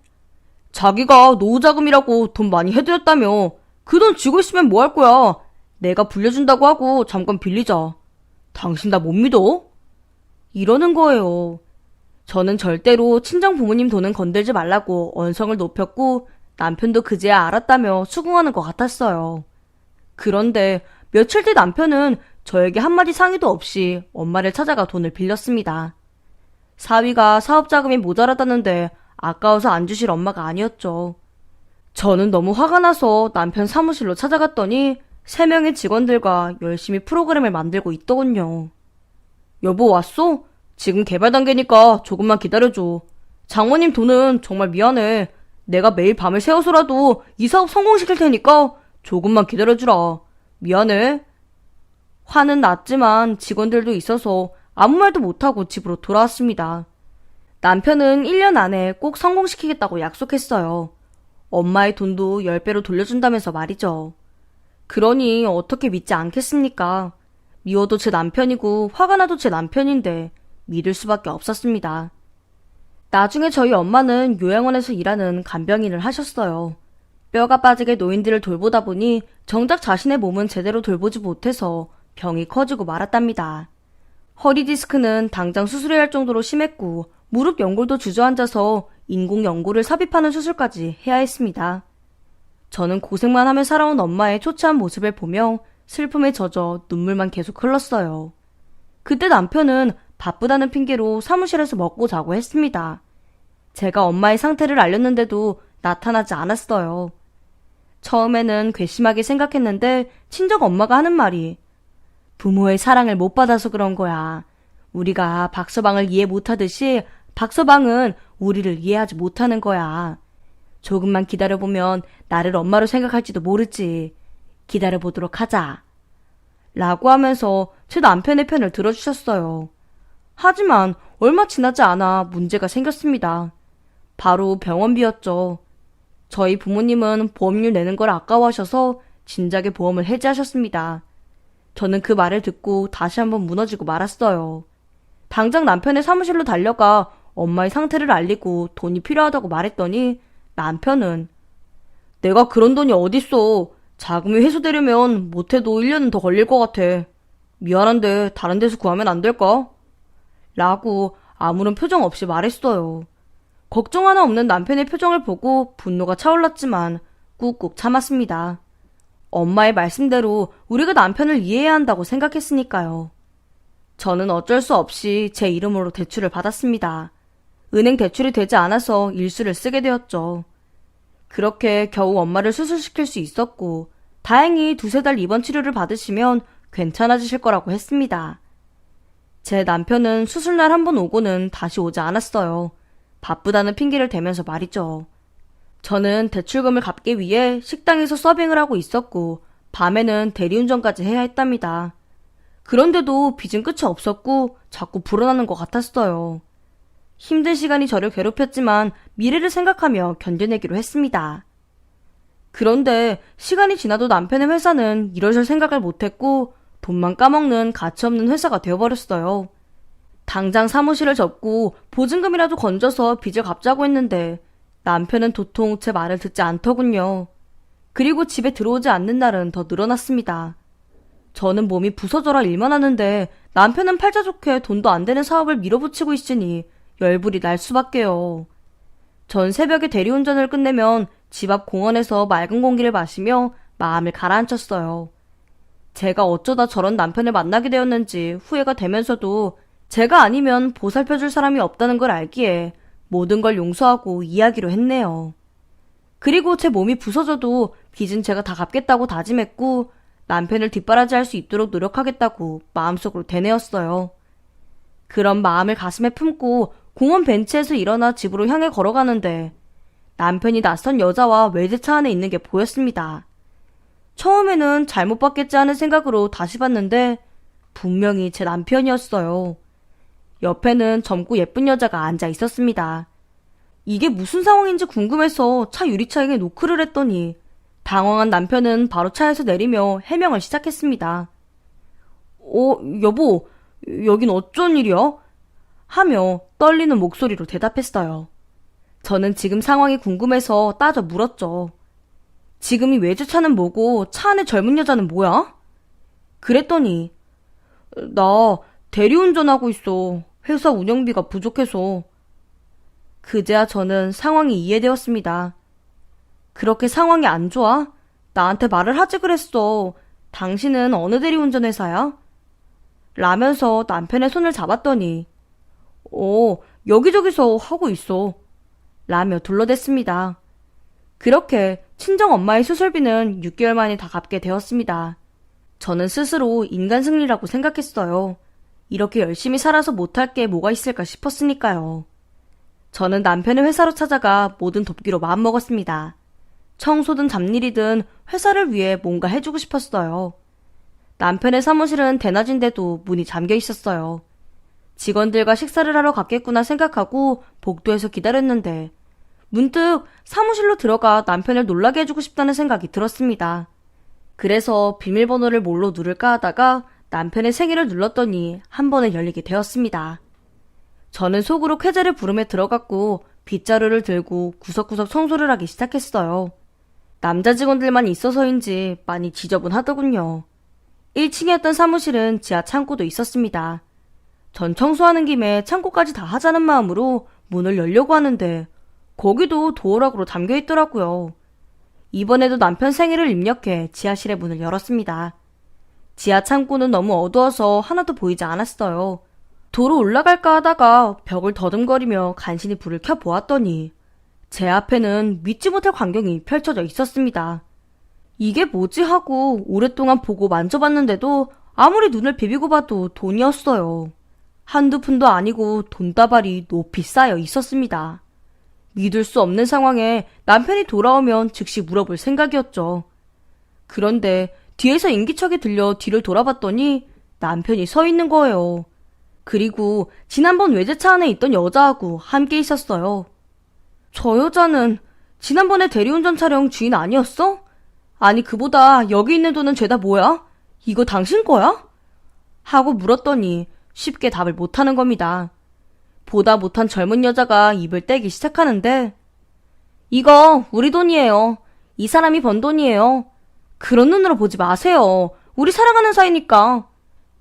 자기가 노후자금이라고 돈 많이 해드렸다며 그 돈 쥐고 있으면 뭐 할 거야? 내가 불려준다고 하고 잠깐 빌리자. 당신 나 못 믿어? 이러는 거예요. 저는 절대로 친정 부모님 돈은 건들지 말라고 언성을 높였고 남편도 그제야 알았다며 수긍하는 것 같았어요. 그런데 며칠 뒤 남편은 저에게 한마디 상의도 없이 엄마를 찾아가 돈을 빌렸습니다. 사위가 사업자금이 모자라다는데 아까워서 안 주실 엄마가 아니었죠. 저는 너무 화가 나서 남편 사무실로 찾아갔더니 3명의 직원들과 열심히 프로그램을 만들고 있더군요. 여보 왔어? 지금 개발 단계니까 조금만 기다려줘. 장모님 돈은 정말 미안해. 내가 매일 밤을 새워서라도 이 사업 성공시킬 테니까 조금만 기다려주라. 미안해. 화는 났지만 직원들도 있어서 아무 말도 못하고 집으로 돌아왔습니다. 남편은 1년 안에 꼭 성공시키겠다고 약속했어요. 엄마의 돈도 10배로 돌려준다면서 말이죠. 그러니 어떻게 믿지 않겠습니까? 미워도 제 남편이고 화가 나도 제 남편인데 믿을 수밖에 없었습니다. 나중에 저희 엄마는 요양원에서 일하는 간병인을 하셨어요. 뼈가 빠지게 노인들을 돌보다 보니 정작 자신의 몸은 제대로 돌보지 못해서 병이 커지고 말았답니다. 허리 디스크는 당장 수술해야 할 정도로 심했고 무릎 연골도 주저앉아서 인공 연골을 삽입하는 수술까지 해야 했습니다. 저는 고생만 하며 살아온 엄마의 초췌한 모습을 보며 슬픔에 젖어 눈물만 계속 흘렀어요. 그때 남편은 바쁘다는 핑계로 사무실에서 먹고 자고 했습니다. 제가 엄마의 상태를 알렸는데도 나타나지 않았어요. 처음에는 괘씸하게 생각했는데 친정 엄마가 하는 말이 부모의 사랑을 못 받아서 그런 거야. 우리가 박서방을 이해 못하듯이 박서방은 우리를 이해하지 못하는 거야. 조금만 기다려보면 나를 엄마로 생각할지도 모르지. 기다려보도록 하자. 라고 하면서 제 남편의 편을 들어주셨어요. 하지만 얼마 지나지 않아 문제가 생겼습니다. 바로 병원비였죠. 저희 부모님은 보험료 내는 걸 아까워하셔서 진작에 보험을 해지하셨습니다. 저는 그 말을 듣고 다시 한번 무너지고 말았어요. 당장 남편의 사무실로 달려가 엄마의 상태를 알리고 돈이 필요하다고 말했더니 남편은 내가 그런 돈이 어딨어. 자금이 회수되려면 못해도 1년은 더 걸릴 것 같아. 미안한데 다른 데서 구하면 안 될까? 라고 아무런 표정 없이 말했어요. 걱정 하나 없는 남편의 표정을 보고 분노가 차올랐지만 꾹꾹 참았습니다. 엄마의 말씀대로 우리가 남편을 이해해야 한다고 생각했으니까요. 저는 어쩔 수 없이 제 이름으로 대출을 받았습니다. 은행 대출이 되지 않아서 일수를 쓰게 되었죠. 그렇게 겨우 엄마를 수술시킬 수 있었고 다행히 2~3달 입원 치료를 받으시면 괜찮아지실 거라고 했습니다. 제 남편은 수술날 한 번 오고는 다시 오지 않았어요. 바쁘다는 핑계를 대면서 말이죠. 저는 대출금을 갚기 위해 식당에서 서빙을 하고 있었고 밤에는 대리운전까지 해야 했답니다. 그런데도 빚은 끝이 없었고 자꾸 불어나는 것 같았어요. 힘든 시간이 저를 괴롭혔지만 미래를 생각하며 견뎌내기로 했습니다. 그런데 시간이 지나도 남편의 회사는 이러실 생각을 못했고 돈만 까먹는 가치없는 회사가 되어버렸어요. 당장 사무실을 접고 보증금이라도 건져서 빚을 갚자고 했는데 남편은 도통 제 말을 듣지 않더군요. 그리고 집에 들어오지 않는 날은 더 늘어났습니다. 저는 몸이 부서져라 일만 하는데 남편은 팔자 좋게 돈도 안 되는 사업을 밀어붙이고 있으니 열불이 날 수밖에요. 전 새벽에 대리운전을 끝내면 집 앞 공원에서 맑은 공기를 마시며 마음을 가라앉혔어요. 제가 어쩌다 저런 남편을 만나게 되었는지 후회가 되면서도 제가 아니면 보살펴줄 사람이 없다는 걸 알기에 모든 걸 용서하고 이해하기로 했네요. 그리고 제 몸이 부서져도 빚은 제가 다 갚겠다고 다짐했고 남편을 뒷바라지할 수 있도록 노력하겠다고 마음속으로 되뇌었어요. 그런 마음을 가슴에 품고 공원 벤치에서 일어나 집으로 향해 걸어가는데 남편이 낯선 여자와 외제차 안에 있는 게 보였습니다. 처음에는 잘못 봤겠지 하는 생각으로 다시 봤는데 분명히 제 남편이었어요. 옆에는 젊고 예쁜 여자가 앉아 있었습니다. 이게 무슨 상황인지 궁금해서 차 유리창에 노크를 했더니 당황한 남편은 바로 차에서 내리며 해명을 시작했습니다. 여보, 여긴 어쩐 일이야? 하며 떨리는 목소리로 대답했어요. 저는 지금 상황이 궁금해서 따져 물었죠. 지금 이 외제차는 뭐고 차 안에 젊은 여자는 뭐야? 그랬더니 나 대리운전하고 있어. 회사 운영비가 부족해서. 그제야 저는 상황이 이해되었습니다. 그렇게 상황이 안 좋아? 나한테 말을 하지 그랬어. 당신은 어느 대리운전 회사야? 라면서 남편의 손을 잡았더니 여기저기서 하고 있어. 라며 둘러댔습니다. 그렇게 친정엄마의 수술비는 6개월 만에 다 갚게 되었습니다. 저는 스스로 인간 승리라고 생각했어요. 이렇게 열심히 살아서 못할 게 뭐가 있을까 싶었으니까요. 저는 남편의 회사로 찾아가 뭐든 돕기로 마음먹었습니다. 청소든 잡일이든 회사를 위해 뭔가 해주고 싶었어요. 남편의 사무실은 대낮인데도 문이 잠겨 있었어요. 직원들과 식사를 하러 갔겠구나 생각하고 복도에서 기다렸는데 문득 사무실로 들어가 남편을 놀라게 해주고 싶다는 생각이 들었습니다. 그래서 비밀번호를 뭘로 누를까 하다가 남편의 생일을 눌렀더니 한 번에 열리게 되었습니다. 저는 속으로 쾌재를 부르며 들어갔고 빗자루를 들고 구석구석 청소를 하기 시작했어요. 남자 직원들만 있어서인지 많이 지저분하더군요. 1층이었던 사무실은 지하 창고도 있었습니다. 전 청소하는 김에 창고까지 다 하자는 마음으로 문을 열려고 하는데 거기도 도어락으로 잠겨 있더라고요. 이번에도 남편 생일을 입력해 지하실의 문을 열었습니다. 지하 창고는 너무 어두워서 하나도 보이지 않았어요. 도로 올라갈까 하다가 벽을 더듬거리며 간신히 불을 켜보았더니 제 앞에는 믿지 못할 광경이 펼쳐져 있었습니다. 이게 뭐지 하고 오랫동안 보고 만져봤는데도 아무리 눈을 비비고 봐도 돈이었어요. 한두 푼도 아니고 돈다발이 높이 쌓여 있었습니다. 믿을 수 없는 상황에 남편이 돌아오면 즉시 물어볼 생각이었죠. 그런데 뒤에서 인기척이 들려 뒤를 돌아봤더니 남편이 서 있는 거예요. 그리고 지난번 외제차 안에 있던 여자하고 함께 있었어요. 저 여자는 지난번에 대리운전 차량 주인 아니었어? 아니 그보다 여기 있는 돈은 죄다 뭐야? 이거 당신 거야? 하고 물었더니 쉽게 답을 못하는 겁니다. 보다 못한 젊은 여자가 입을 떼기 시작하는데 이거 우리 돈이에요. 이 사람이 번 돈이에요. 그런 눈으로 보지 마세요. 우리 사랑하는 사이니까.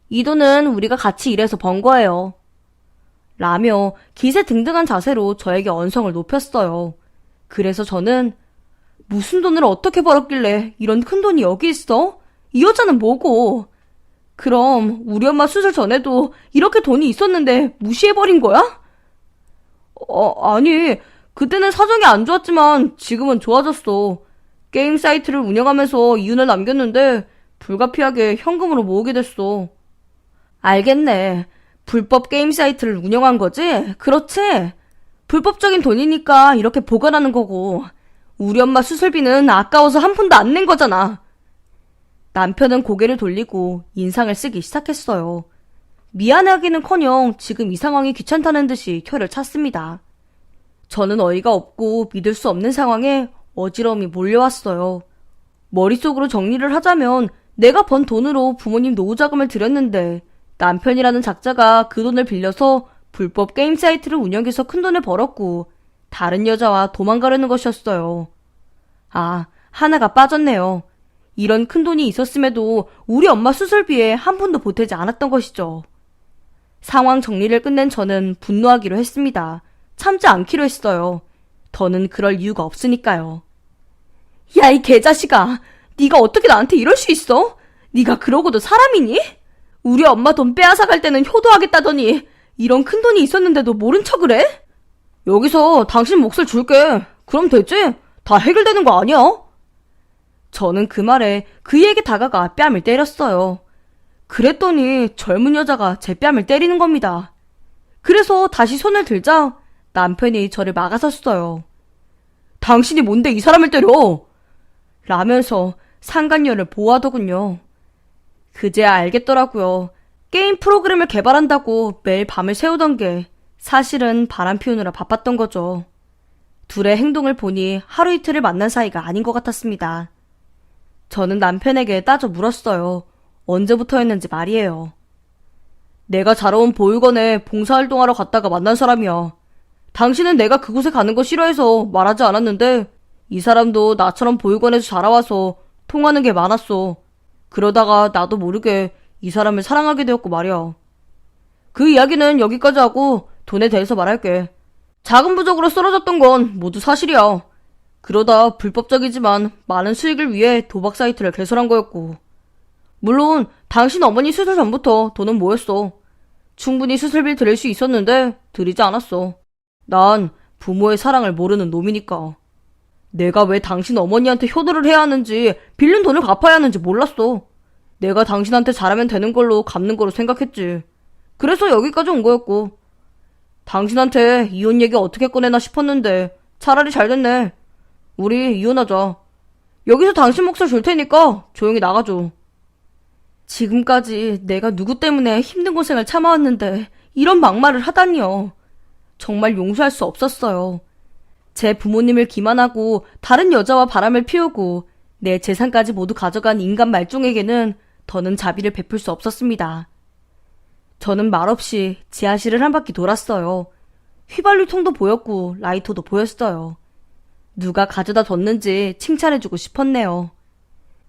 이 돈은 우리가 같이 일해서 번 거예요. 라며 기세등등한 자세로 저에게 언성을 높였어요. 그래서 저는 무슨 돈을 어떻게 벌었길래 이런 큰 돈이 여기 있어? 이 여자는 뭐고? 그럼 우리 엄마 수술 전에도 이렇게 돈이 있었는데 무시해버린 거야? 아니 그때는 사정이 안 좋았지만 지금은 좋아졌어. 게임 사이트를 운영하면서 이윤을 남겼는데 불가피하게 현금으로 모으게 됐어. 알겠네. 불법 게임 사이트를 운영한 거지? 그렇지? 불법적인 돈이니까 이렇게 보관하는 거고 우리 엄마 수술비는 아까워서 한 푼도 안 낸 거잖아. 남편은 고개를 돌리고 인상을 쓰기 시작했어요. 미안해하기는커녕 지금 이 상황이 귀찮다는 듯이 혀를 찼습니다. 저는 어이가 없고 믿을 수 없는 상황에 어지러움이 몰려왔어요. 머릿속으로 정리를 하자면 내가 번 돈으로 부모님 노후자금을 들였는데 남편이라는 작자가 그 돈을 빌려서 불법 게임 사이트를 운영해서 큰 돈을 벌었고 다른 여자와 도망가려는 것이었어요. 아, 하나가 빠졌네요. 이런 큰 돈이 있었음에도 우리 엄마 수술비에 한 푼도 보태지 않았던 것이죠. 상황 정리를 끝낸 저는 분노하기로 했습니다. 참지 않기로 했어요. 더는 그럴 이유가 없으니까요. 야, 이 개자식아! 네가 어떻게 나한테 이럴 수 있어? 네가 그러고도 사람이니? 우리 엄마 돈 빼앗아갈 때는 효도하겠다더니 이런 큰 돈이 있었는데도 모른 척을 해? 여기서 당신 몫을 줄게. 그럼 되지? 다 해결되는 거 아니야? 저는 그 말에 그에게 다가가 뺨을 때렸어요. 그랬더니 젊은 여자가 제 뺨을 때리는 겁니다. 그래서 다시 손을 들자 남편이 저를 막아섰어요. 당신이 뭔데 이 사람을 때려? 라면서 상간녀를 보호하더군요. 그제야 알겠더라고요. 게임 프로그램을 개발한다고 매일 밤을 새우던 게 사실은 바람 피우느라 바빴던 거죠. 둘의 행동을 보니 하루 이틀을 만난 사이가 아닌 것 같았습니다. 저는 남편에게 따져 물었어요. 언제부터였는지 말이에요. 내가 자라온 보육원에 봉사활동하러 갔다가 만난 사람이야. 당신은 내가 그곳에 가는 거 싫어해서 말하지 않았는데 이 사람도 나처럼 보육원에서 자라와서 통하는 게 많았어. 그러다가 나도 모르게 이 사람을 사랑하게 되었고 말이야. 그 이야기는 여기까지 하고 돈에 대해서 말할게. 자금 부족으로 쓰러졌던 건 모두 사실이야. 그러다 불법적이지만 많은 수익을 위해 도박 사이트를 개설한 거였고. 물론 당신 어머니 수술 전부터 돈은 모였어. 충분히 수술비 드릴 수 있었는데 드리지 않았어. 난 부모의 사랑을 모르는 놈이니까. 내가 왜 당신 어머니한테 효도를 해야 하는지 빌린 돈을 갚아야 하는지 몰랐어. 내가 당신한테 잘하면 되는 걸로 갚는 거로 생각했지. 그래서 여기까지 온 거였고. 당신한테 이혼 얘기 어떻게 꺼내나 싶었는데 차라리 잘 됐네. 우리 이혼하자. 여기서 당신 몫을 줄 테니까 조용히 나가줘. 지금까지 내가 누구 때문에 힘든 고생을 참아왔는데 이런 막말을 하다니요. 정말 용서할 수 없었어요. 제 부모님을 기만하고 다른 여자와 바람을 피우고 내 재산까지 모두 가져간 인간 말종에게는 더는 자비를 베풀 수 없었습니다. 저는 말없이 지하실을 한 바퀴 돌았어요. 휘발유통도 보였고 라이터도 보였어요. 누가 가져다 뒀는지 칭찬해주고 싶었네요.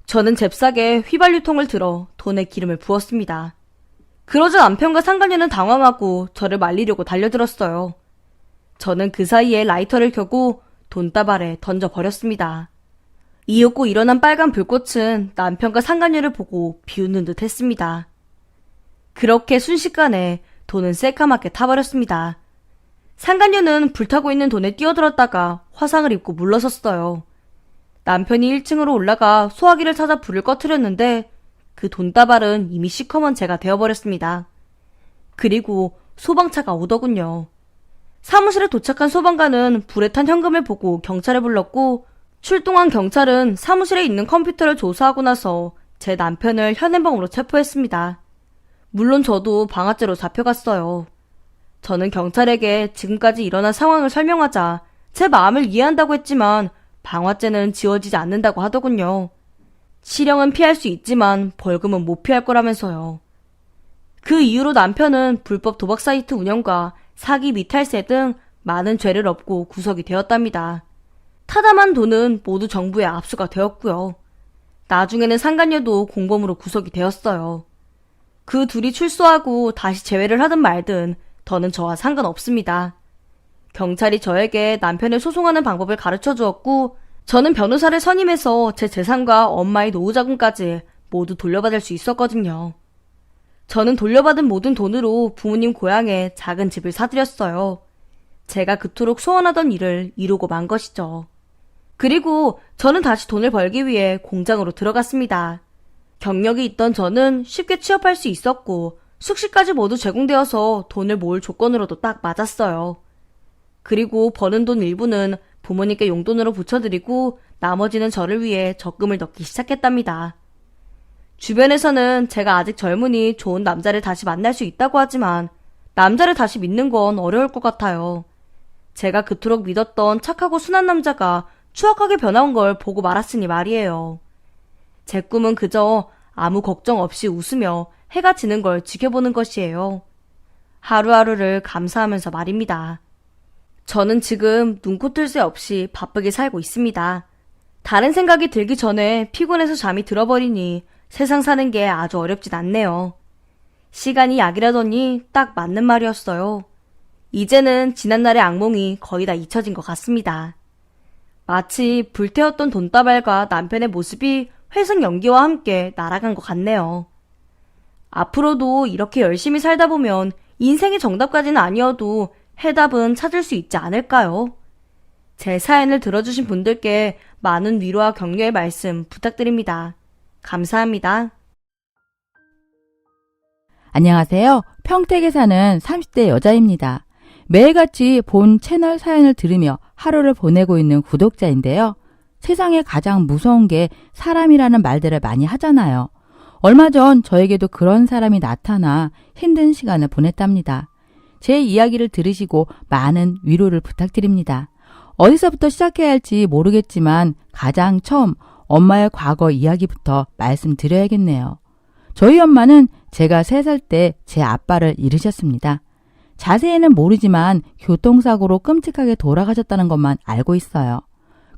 저는 잽싸게 휘발유통을 들어 돈에 기름을 부었습니다. 그러자 남편과 상간녀는 당황하고 저를 말리려고 달려들었어요. 저는 그 사이에 라이터를 켜고 돈다발에 던져버렸습니다. 이윽고 일어난 빨간 불꽃은 남편과 상간녀를 보고 비웃는 듯 했습니다. 그렇게 순식간에 돈은 새까맣게 타버렸습니다. 상간녀는 불타고 있는 돈에 뛰어들었다가 화상을 입고 물러섰어요. 남편이 1층으로 올라가 소화기를 찾아 불을 꺼트렸는데 그 돈다발은 이미 시커먼 재가 되어버렸습니다. 그리고 소방차가 오더군요. 사무실에 도착한 소방관은 불에 탄 현금을 보고 경찰을 불렀고 출동한 경찰은 사무실에 있는 컴퓨터를 조사하고 나서 제 남편을 현행범으로 체포했습니다. 물론 저도 방아죄로 잡혀갔어요. 저는 경찰에게 지금까지 일어난 상황을 설명하자 제 마음을 이해한다고 했지만 방화죄는 지워지지 않는다고 하더군요. 실형은 피할 수 있지만 벌금은 못 피할 거라면서요. 그 이후로 남편은 불법 도박 사이트 운영과 사기 미탈세 등 많은 죄를 업고 구속이 되었답니다. 타담한 돈은 모두 정부에 압수가 되었고요. 나중에는 상간녀도 공범으로 구속이 되었어요. 그 둘이 출소하고 다시 재회를 하든 말든 더는 저와 상관없습니다. 경찰이 저에게 남편을 소송하는 방법을 가르쳐 주었고 저는 변호사를 선임해서 제 재산과 엄마의 노후자금까지 모두 돌려받을 수 있었거든요. 저는 돌려받은 모든 돈으로 부모님 고향에 작은 집을 사드렸어요. 제가 그토록 소원하던 일을 이루고 만 것이죠. 그리고 저는 다시 돈을 벌기 위해 공장으로 들어갔습니다. 경력이 있던 저는 쉽게 취업할 수 있었고 숙식까지 모두 제공되어서 돈을 모을 조건으로도 딱 맞았어요. 그리고 버는 돈 일부는 부모님께 용돈으로 붙여드리고 나머지는 저를 위해 적금을 넣기 시작했답니다. 주변에서는 제가 아직 젊으니 좋은 남자를 다시 만날 수 있다고 하지만 남자를 다시 믿는 건 어려울 것 같아요. 제가 그토록 믿었던 착하고 순한 남자가 추악하게 변한 걸 보고 말았으니 말이에요. 제 꿈은 그저 아무 걱정 없이 웃으며 해가 지는 걸 지켜보는 것이에요. 하루하루를 감사하면서 말입니다. 저는 지금 눈코 뜰 새 없이 바쁘게 살고 있습니다. 다른 생각이 들기 전에 피곤해서 잠이 들어버리니 세상 사는 게 아주 어렵진 않네요. 시간이 약이라더니 딱 맞는 말이었어요. 이제는 지난날의 악몽이 거의 다 잊혀진 것 같습니다. 마치 불태웠던 돈다발과 남편의 모습이 회색 연기와 함께 날아간 것 같네요. 앞으로도 이렇게 열심히 살다 보면 인생의 정답까지는 아니어도 해답은 찾을 수 있지 않을까요? 제 사연을 들어주신 분들께 많은 위로와 격려의 말씀 부탁드립니다. 감사합니다. 안녕하세요. 평택에 사는 30대 여자입니다. 매일같이 본 채널 사연을 들으며 하루를 보내고 있는 구독자인데요. 세상에 가장 무서운 게 사람이라는 말들을 많이 하잖아요. 얼마 전 저에게도 그런 사람이 나타나 힘든 시간을 보냈답니다. 제 이야기를 들으시고 많은 위로를 부탁드립니다. 어디서부터 시작해야 할지 모르겠지만 가장 처음 엄마의 과거 이야기부터 말씀드려야겠네요. 저희 엄마는 제가 3살 때 제 아빠를 잃으셨습니다. 자세히는 모르지만 교통사고로 끔찍하게 돌아가셨다는 것만 알고 있어요.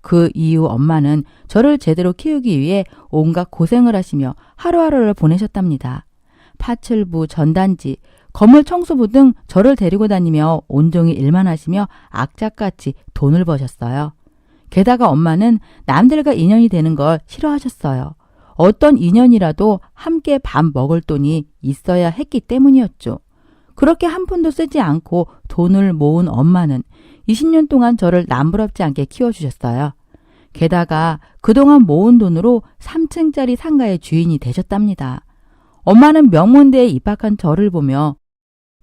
그 이후 엄마는 저를 제대로 키우기 위해 온갖 고생을 하시며 하루하루를 보내셨답니다. 파출부, 전단지, 건물 청소부 등 저를 데리고 다니며 온종일 일만 하시며 악착같이 돈을 버셨어요. 게다가 엄마는 남들과 인연이 되는 걸 싫어하셨어요. 어떤 인연이라도 함께 밥 먹을 돈이 있어야 했기 때문이었죠. 그렇게 한 푼도 쓰지 않고 돈을 모은 엄마는 20년 동안 저를 남부럽지 않게 키워주셨어요. 게다가 그동안 모은 돈으로 3층짜리 상가의 주인이 되셨답니다. 엄마는 명문대에 입학한 저를 보며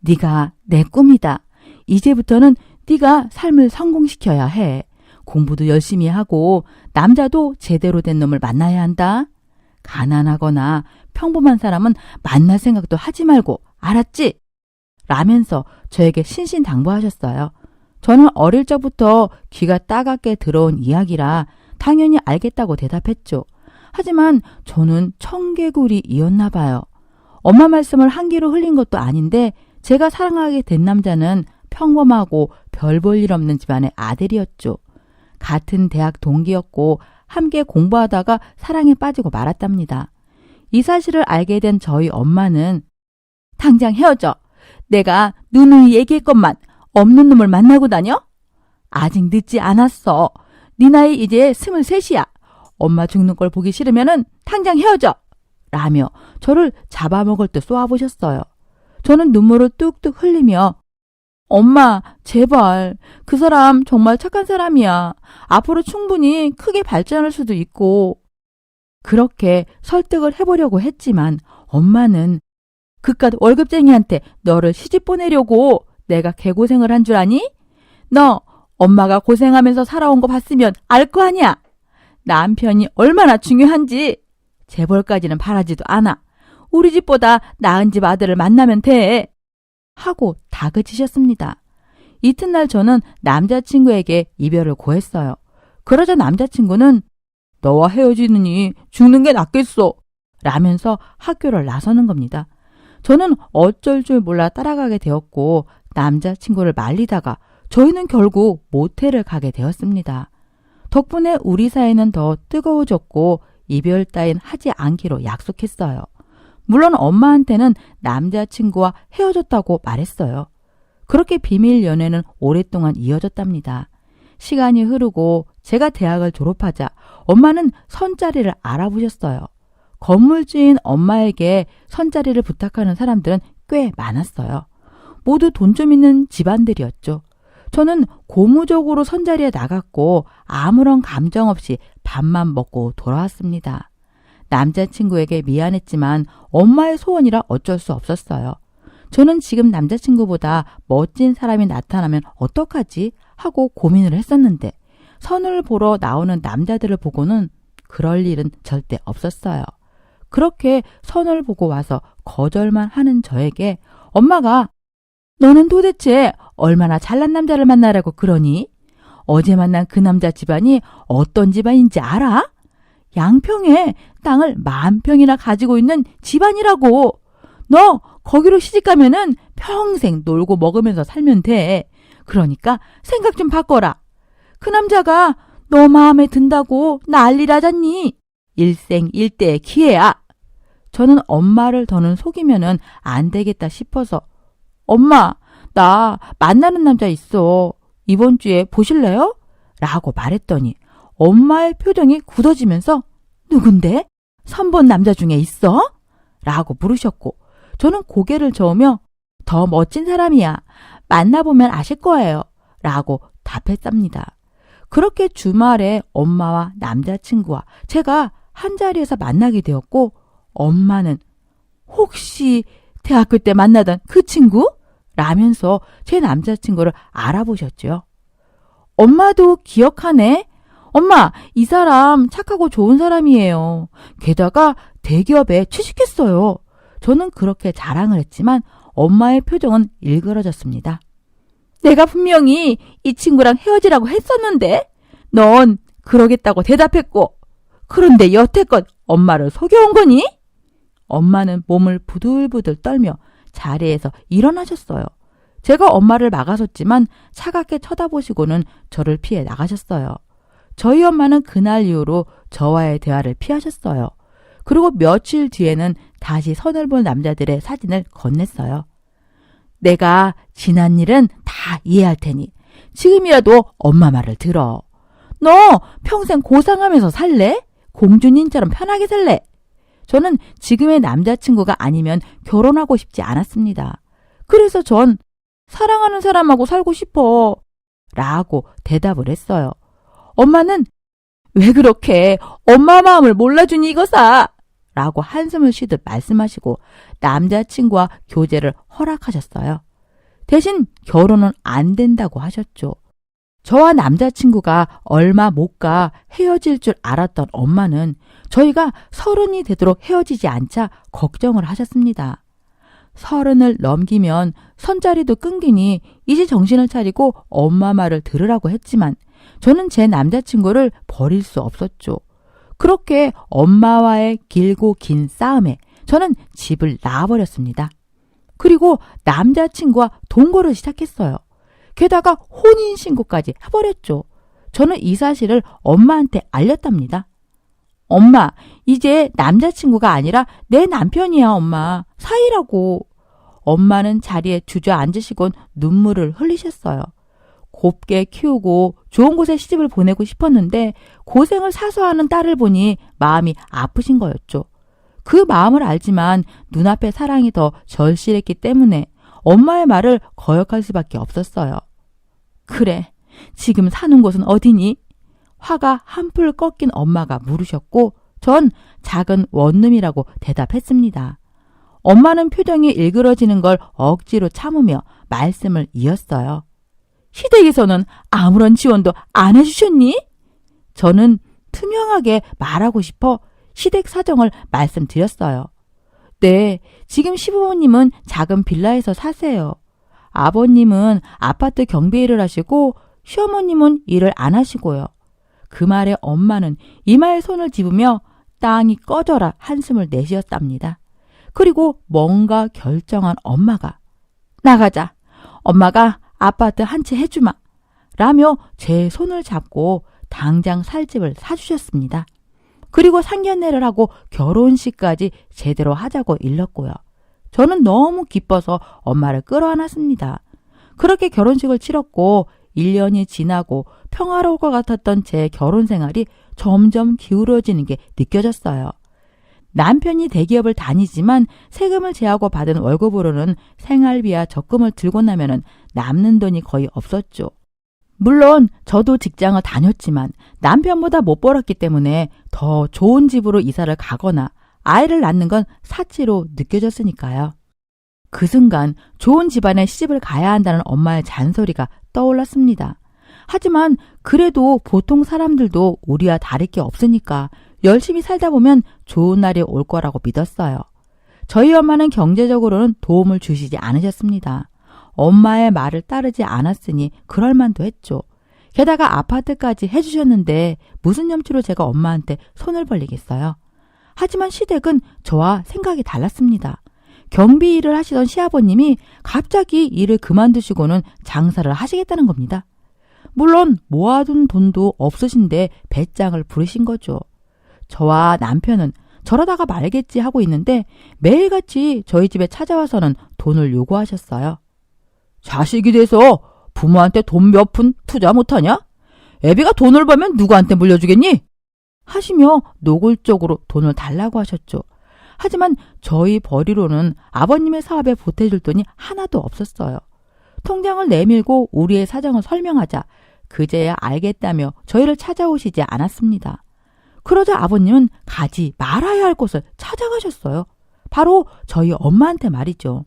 네가 내 꿈이다. 이제부터는 네가 삶을 성공시켜야 해. 공부도 열심히 하고 남자도 제대로 된 놈을 만나야 한다. 가난하거나 평범한 사람은 만날 생각도 하지 말고 알았지? 라면서 저에게 신신당부하셨어요. 저는 어릴 적부터 귀가 따갑게 들어온 이야기라 당연히 알겠다고 대답했죠. 하지만 저는 청개구리이었나 봐요. 엄마 말씀을 한 귀로 흘린 것도 아닌데 제가 사랑하게 된 남자는 평범하고 별 볼 일 없는 집안의 아들이었죠. 같은 대학 동기였고 함께 공부하다가 사랑에 빠지고 말았답니다. 이 사실을 알게 된 저희 엄마는 당장 헤어져. 내가 누누이 얘기했건만 없는 놈을 만나고 다녀? 아직 늦지 않았어. 네 나이 이제 23이야. 엄마 죽는 걸 보기 싫으면은 당장 헤어져. 라며 저를 잡아먹을 듯 쏘아보셨어요. 저는 눈물을 뚝뚝 흘리며 엄마, 제발. 그 사람 정말 착한 사람이야. 앞으로 충분히 크게 발전할 수도 있고. 그렇게 설득을 해보려고 했지만 엄마는 그깟 월급쟁이한테 너를 시집 보내려고 내가 개고생을 한 줄 아니? 너 엄마가 고생하면서 살아온 거 봤으면 알 거 아니야. 남편이 얼마나 중요한지. 재벌까지는 바라지도 않아. 우리 집보다 나은 집 아들을 만나면 돼. 하고 다그치셨습니다. 이튿날 저는 남자친구에게 이별을 고했어요. 그러자 남자친구는 너와 헤어지느니 죽는 게 낫겠어. 라면서 학교를 나서는 겁니다. 저는 어쩔 줄 몰라 따라가게 되었고 남자친구를 말리다가 저희는 결국 모텔을 가게 되었습니다. 덕분에 우리 사이는 더 뜨거워졌고 이별 따윈 하지 않기로 약속했어요. 물론 엄마한테는 남자친구와 헤어졌다고 말했어요. 그렇게 비밀 연애는 오랫동안 이어졌답니다. 시간이 흐르고 제가 대학을 졸업하자 엄마는 선자리를 알아보셨어요. 건물주인 엄마에게 선자리를 부탁하는 사람들은 꽤 많았어요. 모두 돈 좀 있는 집안들이었죠. 저는 고무적으로 선자리에 나갔고 아무런 감정 없이 밥만 먹고 돌아왔습니다. 남자친구에게 미안했지만 엄마의 소원이라 어쩔 수 없었어요. 저는 지금 남자친구보다 멋진 사람이 나타나면 어떡하지 하고 고민을 했었는데 선을 보러 나오는 남자들을 보고는 그럴 일은 절대 없었어요. 그렇게 선을 보고 와서 거절만 하는 저에게 엄마가 너는 도대체 얼마나 잘난 남자를 만나라고 그러니? 어제 만난 그 남자 집안이 어떤 집안인지 알아? 양평에 땅을 10,000평이나 가지고 있는 집안이라고. 너 거기로 시집가면은 평생 놀고 먹으면서 살면 돼. 그러니까 생각 좀 바꿔라. 그 남자가 너 마음에 든다고 난리라잖니. 일생일대의 기회야. 저는 엄마를 더는 속이면은 안 되겠다 싶어서 엄마, 나 만나는 남자 있어. 이번 주에 보실래요? 라고 말했더니 엄마의 표정이 굳어지면서 누군데? 선본 남자 중에 있어? 라고 물으셨고 저는 고개를 저으며 더 멋진 사람이야. 만나보면 아실 거예요. 라고 답했답니다. 그렇게 주말에 엄마와 남자친구와 제가 한자리에서 만나게 되었고 엄마는 혹시 대학교 때 만나던 그 친구? 라면서 제 남자친구를 알아보셨죠. 엄마도 기억하네? 엄마, 이 사람 착하고 좋은 사람이에요. 게다가 대기업에 취직했어요. 저는 그렇게 자랑을 했지만 엄마의 표정은 일그러졌습니다. 내가 분명히 이 친구랑 헤어지라고 했었는데 넌 그러겠다고 대답했고 그런데 여태껏 엄마를 속여온 거니? 엄마는 몸을 부들부들 떨며 자리에서 일어나셨어요. 제가 엄마를 막아섰지만 차갑게 쳐다보시고는 저를 피해 나가셨어요. 저희 엄마는 그날 이후로 저와의 대화를 피하셨어요. 그리고 며칠 뒤에는 다시 선을 본 남자들의 사진을 건넸어요. 내가 지난 일은 다 이해할 테니 지금이라도 엄마 말을 들어. 너 평생 고상하면서 살래? 공주님처럼 편하게 살래? 저는 지금의 남자친구가 아니면 결혼하고 싶지 않았습니다. 그래서 전 사랑하는 사람하고 살고 싶어. 라고 대답을 했어요. 엄마는 왜 그렇게 엄마 마음을 몰라주니 이거사? 라고 한숨을 쉬듯 말씀하시고 남자친구와 교제를 허락하셨어요. 대신 결혼은 안 된다고 하셨죠. 저와 남자친구가 얼마 못 가 헤어질 줄 알았던 엄마는 저희가 30이 되도록 헤어지지 않자 걱정을 하셨습니다. 30을 넘기면 선자리도 끊기니 이제 정신을 차리고 엄마 말을 들으라고 했지만 저는 제 남자친구를 버릴 수 없었죠. 그렇게 엄마와의 길고 긴 싸움에 저는 집을 나와버렸습니다. 그리고 남자친구와 동거를 시작했어요. 게다가 혼인신고까지 해버렸죠. 저는 이 사실을 엄마한테 알렸답니다. 엄마, 이제 남자친구가 아니라 내 남편이야, 엄마. 사이라고. 엄마는 자리에 주저앉으시곤 눈물을 흘리셨어요. 곱게 키우고 좋은 곳에 시집을 보내고 싶었는데 고생을 사서하는 딸을 보니 마음이 아프신 거였죠. 그 마음을 알지만 눈앞의 사랑이 더 절실했기 때문에 엄마의 말을 거역할 수밖에 없었어요. 그래, 지금 사는 곳은 어디니? 화가 한풀 꺾인 엄마가 물으셨고 전 작은 원룸이라고 대답했습니다. 엄마는 표정이 일그러지는 걸 억지로 참으며 말씀을 이었어요. 시댁에서는 아무런 지원도 안 해주셨니? 저는 투명하게 말하고 싶어 시댁 사정을 말씀드렸어요. 네, 지금 시부모님은 작은 빌라에서 사세요. 아버님은 아파트 경비 일을 하시고 시어머님은 일을 안 하시고요. 그 말에 엄마는 이마에 손을 집으며 땅이 꺼져라 한숨을 내쉬었답니다. 그리고 뭔가 결정한 엄마가 나가자. 엄마가 아파트 한 채 해주마. 라며 제 손을 잡고 당장 살 집을 사주셨습니다. 그리고 상견례를 하고 결혼식까지 제대로 하자고 일렀고요. 저는 너무 기뻐서 엄마를 끌어안았습니다. 그렇게 결혼식을 치렀고 1년이 지나고 평화로울 것 같았던 제 결혼 생활이 점점 기울어지는 게 느껴졌어요. 남편이 대기업을 다니지만 세금을 제하고 받은 월급으로는 생활비와 적금을 들고 나면은 남는 돈이 거의 없었죠. 물론 저도 직장을 다녔지만 남편보다 못 벌었기 때문에 더 좋은 집으로 이사를 가거나 아이를 낳는 건 사치로 느껴졌으니까요. 그 순간 좋은 집안에 시집을 가야 한다는 엄마의 잔소리가 떠올랐습니다. 하지만 그래도 보통 사람들도 우리와 다를 게 없으니까 열심히 살다 보면 좋은 날이 올 거라고 믿었어요. 저희 엄마는 경제적으로는 도움을 주시지 않으셨습니다. 엄마의 말을 따르지 않았으니 그럴 만도 했죠. 게다가 아파트까지 해주셨는데 무슨 염치로 제가 엄마한테 손을 벌리겠어요. 하지만 시댁은 저와 생각이 달랐습니다. 경비 일을 하시던 시아버님이 갑자기 일을 그만두시고는 장사를 하시겠다는 겁니다. 물론 모아둔 돈도 없으신데 배짱을 부리신 거죠. 저와 남편은 저러다가 말겠지 하고 있는데 매일같이 저희 집에 찾아와서는 돈을 요구하셨어요. 자식이 돼서 부모한테 돈 몇 푼 투자 못하냐? 애비가 돈을 벌면 누구한테 물려주겠니? 하시며 노골적으로 돈을 달라고 하셨죠. 하지만 저희 벌이로는 아버님의 사업에 보태줄 돈이 하나도 없었어요. 통장을 내밀고 우리의 사정을 설명하자 그제야 알겠다며 저희를 찾아오시지 않았습니다. 그러자 아버님은 가지 말아야 할 곳을 찾아가셨어요. 바로 저희 엄마한테 말이죠.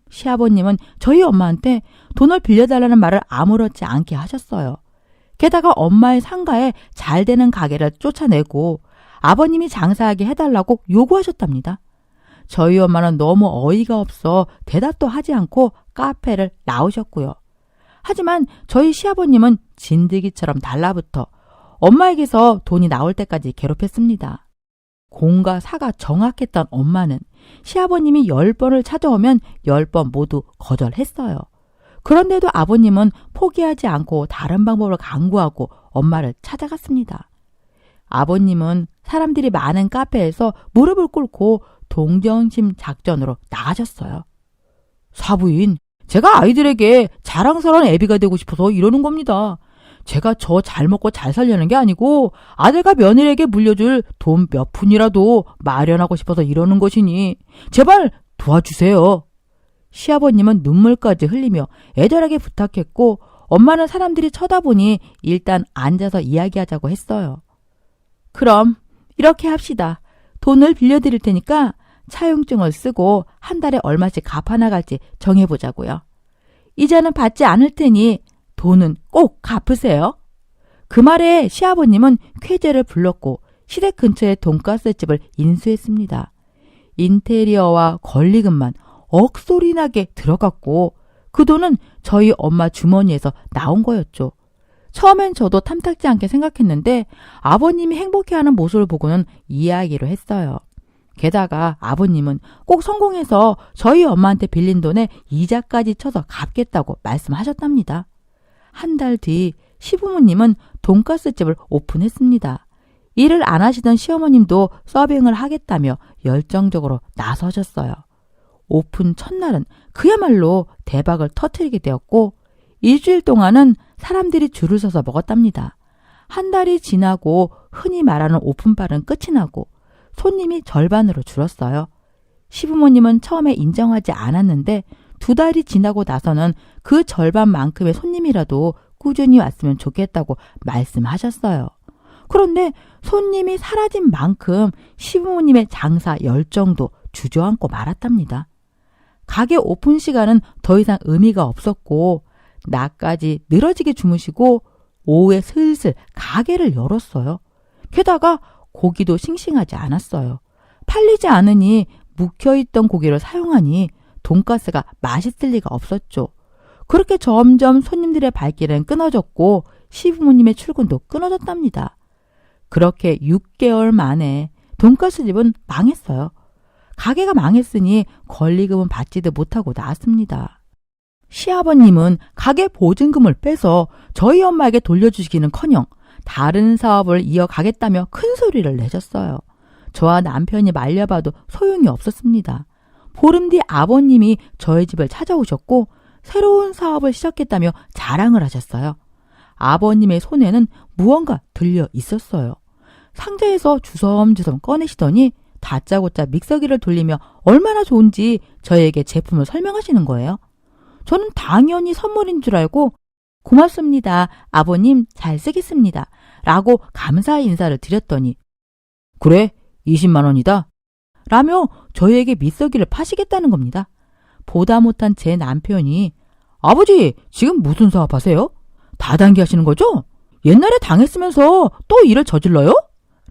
시아버님은 저희 엄마한테 돈을 빌려달라는 말을 아무렇지 않게 하셨어요. 게다가 엄마의 상가에 잘 되는 가게를 쫓아내고 아버님이 장사하게 해달라고 요구하셨답니다. 저희 엄마는 너무 어이가 없어 대답도 하지 않고 카페를 나오셨고요. 하지만 저희 시아버님은 진드기처럼 달라붙어 엄마에게서 돈이 나올 때까지 괴롭혔습니다. 공과 사가 정확했던 엄마는 시아버님이 10번을 찾아오면 10번 모두 거절했어요. 그런데도 아버님은 포기하지 않고 다른 방법을 강구하고 엄마를 찾아갔습니다. 아버님은 사람들이 많은 카페에서 무릎을 꿇고 동정심 작전으로 나가셨어요. 사부인, 제가 아이들에게 자랑스러운 애비가 되고 싶어서 이러는 겁니다. 제가 저 잘 먹고 잘 살려는 게 아니고 아들과 며느리에게 물려줄 돈 몇 푼이라도 마련하고 싶어서 이러는 것이니 제발 도와주세요. 시아버님은 눈물까지 흘리며 애절하게 부탁했고 엄마는 사람들이 쳐다보니 일단 앉아서 이야기하자고 했어요. 그럼 이렇게 합시다. 돈을 빌려드릴 테니까 차용증을 쓰고 한 달에 얼마씩 갚아나갈지 정해보자고요. 이자는 받지 않을 테니 돈은 꼭 갚으세요. 그 말에 시아버님은 쾌재를 불렀고 시댁 근처의 돈가스 집을 인수했습니다. 인테리어와 권리금만 억소리 나게 들어갔고 그 돈은 저희 엄마 주머니에서 나온 거였죠. 처음엔 저도 탐탁지 않게 생각했는데 아버님이 행복해하는 모습을 보고는 이해하기로 했어요. 게다가 아버님은 꼭 성공해서 저희 엄마한테 빌린 돈에 이자까지 쳐서 갚겠다고 말씀하셨답니다. 한 달 뒤 시부모님은 돈가스 집을 오픈했습니다. 일을 안 하시던 시어머님도 서빙을 하겠다며 열정적으로 나서셨어요. 오픈 첫날은 그야말로 대박을 터뜨리게 되었고 일주일 동안은 사람들이 줄을 서서 먹었답니다. 한 달이 지나고 흔히 말하는 오픈빨은 끝이 나고 손님이 절반으로 줄었어요. 시부모님은 처음에 인정하지 않았는데 2달이 지나고 나서는 그 절반만큼의 손님이라도 꾸준히 왔으면 좋겠다고 말씀하셨어요. 그런데 손님이 사라진 만큼 시부모님의 장사 열정도 주저앉고 말았답니다. 가게 오픈 시간은 더 이상 의미가 없었고 낮까지 늘어지게 주무시고 오후에 슬슬 가게를 열었어요. 게다가 고기도 싱싱하지 않았어요. 팔리지 않으니 묵혀있던 고기를 사용하니 돈가스가 맛있을 리가 없었죠. 그렇게 점점 손님들의 발길은 끊어졌고 시부모님의 출근도 끊어졌답니다. 그렇게 6개월 만에 돈가스 집은 망했어요. 가게가 망했으니 권리금은 받지도 못하고 나왔습니다. 시아버님은 가게 보증금을 빼서 저희 엄마에게 돌려주시기는커녕 다른 사업을 이어가겠다며 큰 소리를 내셨어요. 저와 남편이 말려봐도 소용이 없었습니다. 보름 뒤 아버님이 저희 집을 찾아오셨고 새로운 사업을 시작했다며 자랑을 하셨어요. 아버님의 손에는 무언가 들려 있었어요. 상자에서 주섬주섬 꺼내시더니 다짜고짜 믹서기를 돌리며 얼마나 좋은지 저에게 제품을 설명하시는 거예요. 저는 당연히 선물인 줄 알고 고맙습니다. 아버님 잘 쓰겠습니다. 라고 감사의 인사를 드렸더니 그래 20만 원이다. 라며 저희에게 믹서기를 파시겠다는 겁니다. 보다 못한 제 남편이 아버지 지금 무슨 사업하세요? 다단계 하시는 거죠? 옛날에 당했으면서 또 일을 저질러요?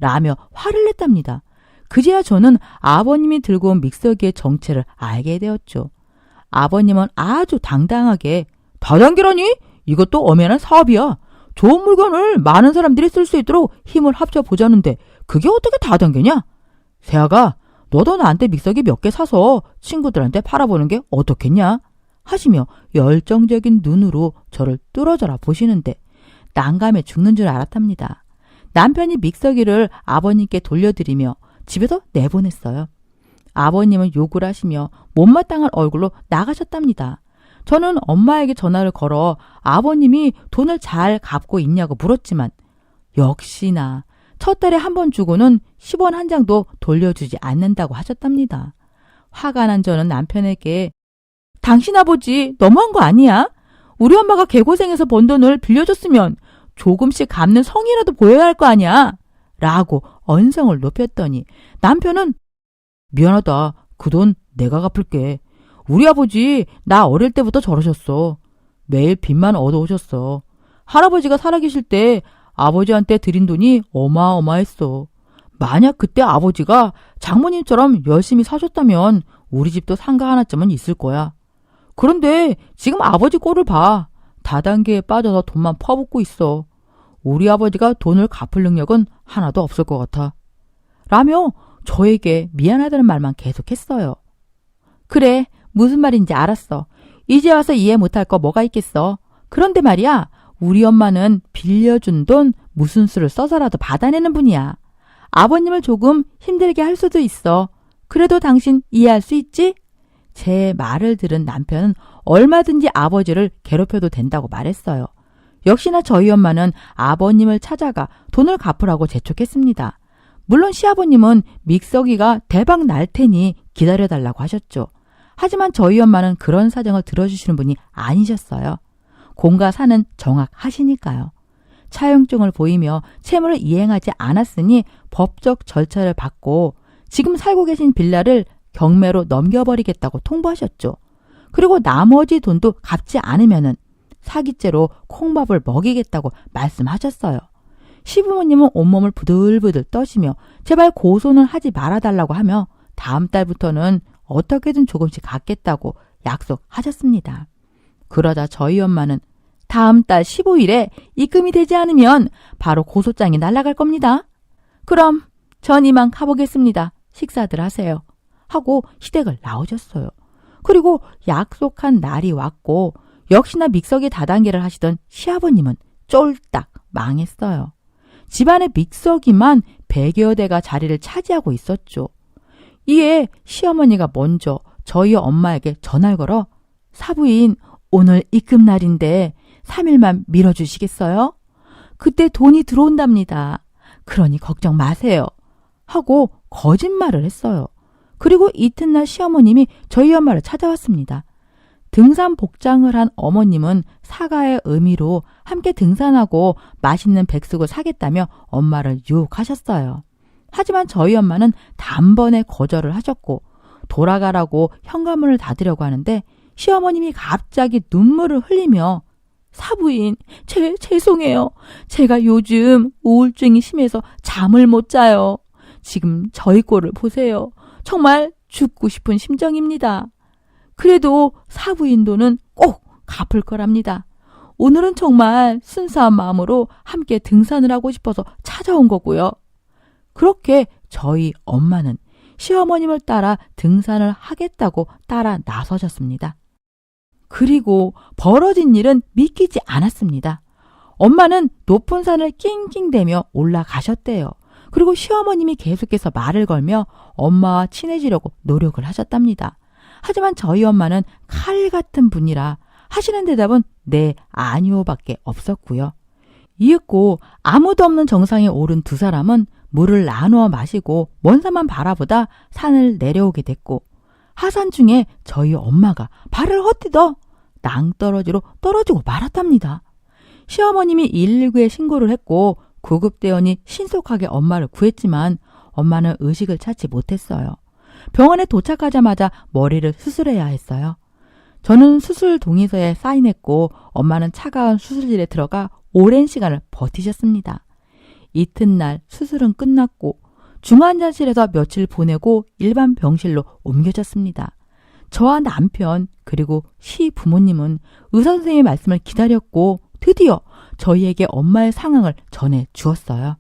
라며 화를 냈답니다. 그제야 저는 아버님이 들고 온 믹서기의 정체를 알게 되었죠. 아버님은 아주 당당하게 다단계라니? 이것도 엄연한 사업이야. 좋은 물건을 많은 사람들이 쓸 수 있도록 힘을 합쳐보자는데 그게 어떻게 다단계냐? 세아가 너도 나한테 믹서기 몇 개 사서 친구들한테 팔아보는 게 어떻겠냐? 하시며 열정적인 눈으로 저를 뚫어져라 보시는데 난감해 죽는 줄 알았답니다. 남편이 믹서기를 아버님께 돌려드리며 집에서 내보냈어요. 아버님은 욕을 하시며 못마땅한 얼굴로 나가셨답니다. 저는 엄마에게 전화를 걸어 아버님이 돈을 잘 갚고 있냐고 물었지만 역시나 첫 달에 한 번 주고는 10원 한 장도 돌려주지 않는다고 하셨답니다. 화가 난 저는 남편에게 당신 아버지 너무한 거 아니야? 우리 엄마가 개고생해서 번 돈을 빌려줬으면 조금씩 갚는 성의라도 보여야 할 거 아니야? 라고 언성을 높였더니 남편은 미안하다. 그 돈 내가 갚을게. 우리 아버지 나 어릴 때부터 저러셨어. 매일 빚만 얻어오셨어. 할아버지가 살아계실 때 아버지한테 드린 돈이 어마어마했어. 만약 그때 아버지가 장모님처럼 열심히 사셨다면 우리 집도 상가 하나쯤은 있을 거야. 그런데 지금 아버지 꼴을 봐. 다단계에 빠져서 돈만 퍼붓고 있어. 우리 아버지가 돈을 갚을 능력은 하나도 없을 것 같아. 라며 저에게 미안하다는 말만 계속했어요. 그래, 무슨 말인지 알았어. 이제 와서 이해 못할 거 뭐가 있겠어. 그런데 말이야, 우리 엄마는 빌려준 돈 무슨 수를 써서라도 받아내는 분이야. 아버님을 조금 힘들게 할 수도 있어. 그래도 당신 이해할 수 있지? 제 말을 들은 남편은 얼마든지 아버지를 괴롭혀도 된다고 말했어요. 역시나 저희 엄마는 아버님을 찾아가 돈을 갚으라고 재촉했습니다. 물론 시아버님은 믹서기가 대박 날 테니 기다려달라고 하셨죠. 하지만 저희 엄마는 그런 사정을 들어주시는 분이 아니셨어요. 공과 사는 정확하시니까요. 차용증을 보이며 채무를 이행하지 않았으니 법적 절차를 받고 지금 살고 계신 빌라를 경매로 넘겨버리겠다고 통보하셨죠. 그리고 나머지 돈도 갚지 않으면은 사기죄로 콩밥을 먹이겠다고 말씀하셨어요. 시부모님은 온몸을 부들부들 떠시며 제발 고소는 하지 말아달라고 하며 다음 달부터는 어떻게든 조금씩 갚겠다고 약속하셨습니다. 그러자 저희 엄마는 다음 달 15일에 입금이 되지 않으면 바로 고소장이 날아갈 겁니다. 그럼 전 이만 가보겠습니다. 식사들 하세요. 하고 시댁을 나오셨어요. 그리고 약속한 날이 왔고 역시나 믹서기 다단계를 하시던 시아버님은 쫄딱 망했어요. 집안의 믹서기만 100여 대가 자리를 차지하고 있었죠. 이에 시어머니가 먼저 저희 엄마에게 전화를 걸어 사부인 오늘 입금 날인데 3일만 밀어주시겠어요? 그때 돈이 들어온답니다. 그러니 걱정 마세요. 하고 거짓말을 했어요. 그리고 이튿날 시어머님이 저희 엄마를 찾아왔습니다. 등산 복장을 한 어머님은 사과의 의미로 함께 등산하고 맛있는 백숙을 사겠다며 엄마를 유혹하셨어요. 하지만 저희 엄마는 단번에 거절을 하셨고 돌아가라고 현관문을 닫으려고 하는데 시어머님이 갑자기 눈물을 흘리며 사부인, 죄송해요. 제가 요즘 우울증이 심해서 잠을 못 자요. 지금 저희 꼴을 보세요. 정말 죽고 싶은 심정입니다. 그래도 사부인 돈은 꼭 갚을 거랍니다. 오늘은 정말 순수한 마음으로 함께 등산을 하고 싶어서 찾아온 거고요. 그렇게 저희 엄마는 시어머님을 따라 등산을 하겠다고 따라 나서셨습니다. 그리고 벌어진 일은 믿기지 않았습니다. 엄마는 높은 산을 낑낑대며 올라가셨대요. 그리고 시어머님이 계속해서 말을 걸며 엄마와 친해지려고 노력을 하셨답니다. 하지만 저희 엄마는 칼 같은 분이라 하시는 대답은 네, 아니오밖에 없었고요. 이윽고 아무도 없는 정상에 오른 두 사람은 물을 나누어 마시고 먼 산만 바라보다 산을 내려오게 됐고 하산 중에 저희 엄마가 발을 헛디뎌 낭떠러지로 떨어지고 말았답니다. 시어머님이 119에 신고를 했고 구급대원이 신속하게 엄마를 구했지만 엄마는 의식을 찾지 못했어요. 병원에 도착하자마자 머리를 수술해야 했어요. 저는 수술 동의서에 사인했고 엄마는 차가운 수술실에 들어가 오랜 시간을 버티셨습니다. 이튿날 수술은 끝났고 중환자실에서 며칠 보내고 일반 병실로 옮겨졌습니다. 저와 남편 그리고 시부모님은 의사 선생님의 말씀을 기다렸고 드디어 저희에게 엄마의 상황을 전해 주었어요.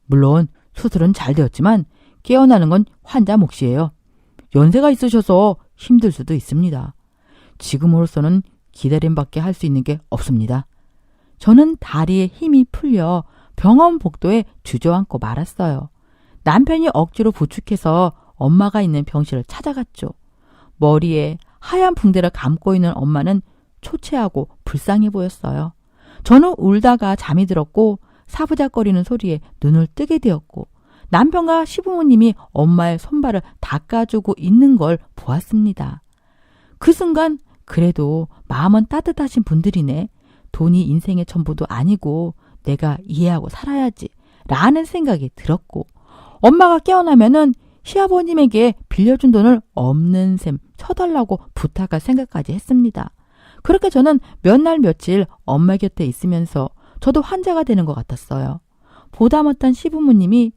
물론 수술은 잘 되었지만 깨어나는 건 환자 몫이에요. 연세가 있으셔서 힘들 수도 있습니다. 지금으로서는 기다림밖에 할 수 있는 게 없습니다. 저는 다리에 힘이 풀려 병원 복도에 주저앉고 말았어요. 남편이 억지로 부축해서 엄마가 있는 병실을 찾아갔죠. 머리에 하얀 붕대를 감고 있는 엄마는 초췌하고 불쌍해 보였어요. 저는 울다가 잠이 들었고 사부작거리는 소리에 눈을 뜨게 되었고 남편과 시부모님이 엄마의 손발을 닦아주고 있는 걸 보았습니다. 그 순간 그래도 마음은 따뜻하신 분들이네. 돈이 인생의 전부도 아니고 내가 이해하고 살아야지 라는 생각이 들었고 엄마가 깨어나면은 시아버님에게 빌려준 돈을 없는 셈 쳐달라고 부탁할 생각까지 했습니다. 그렇게 저는 몇 날 며칠 엄마 곁에 있으면서 저도 환자가 되는 것 같았어요. 보다 못한 시부모님이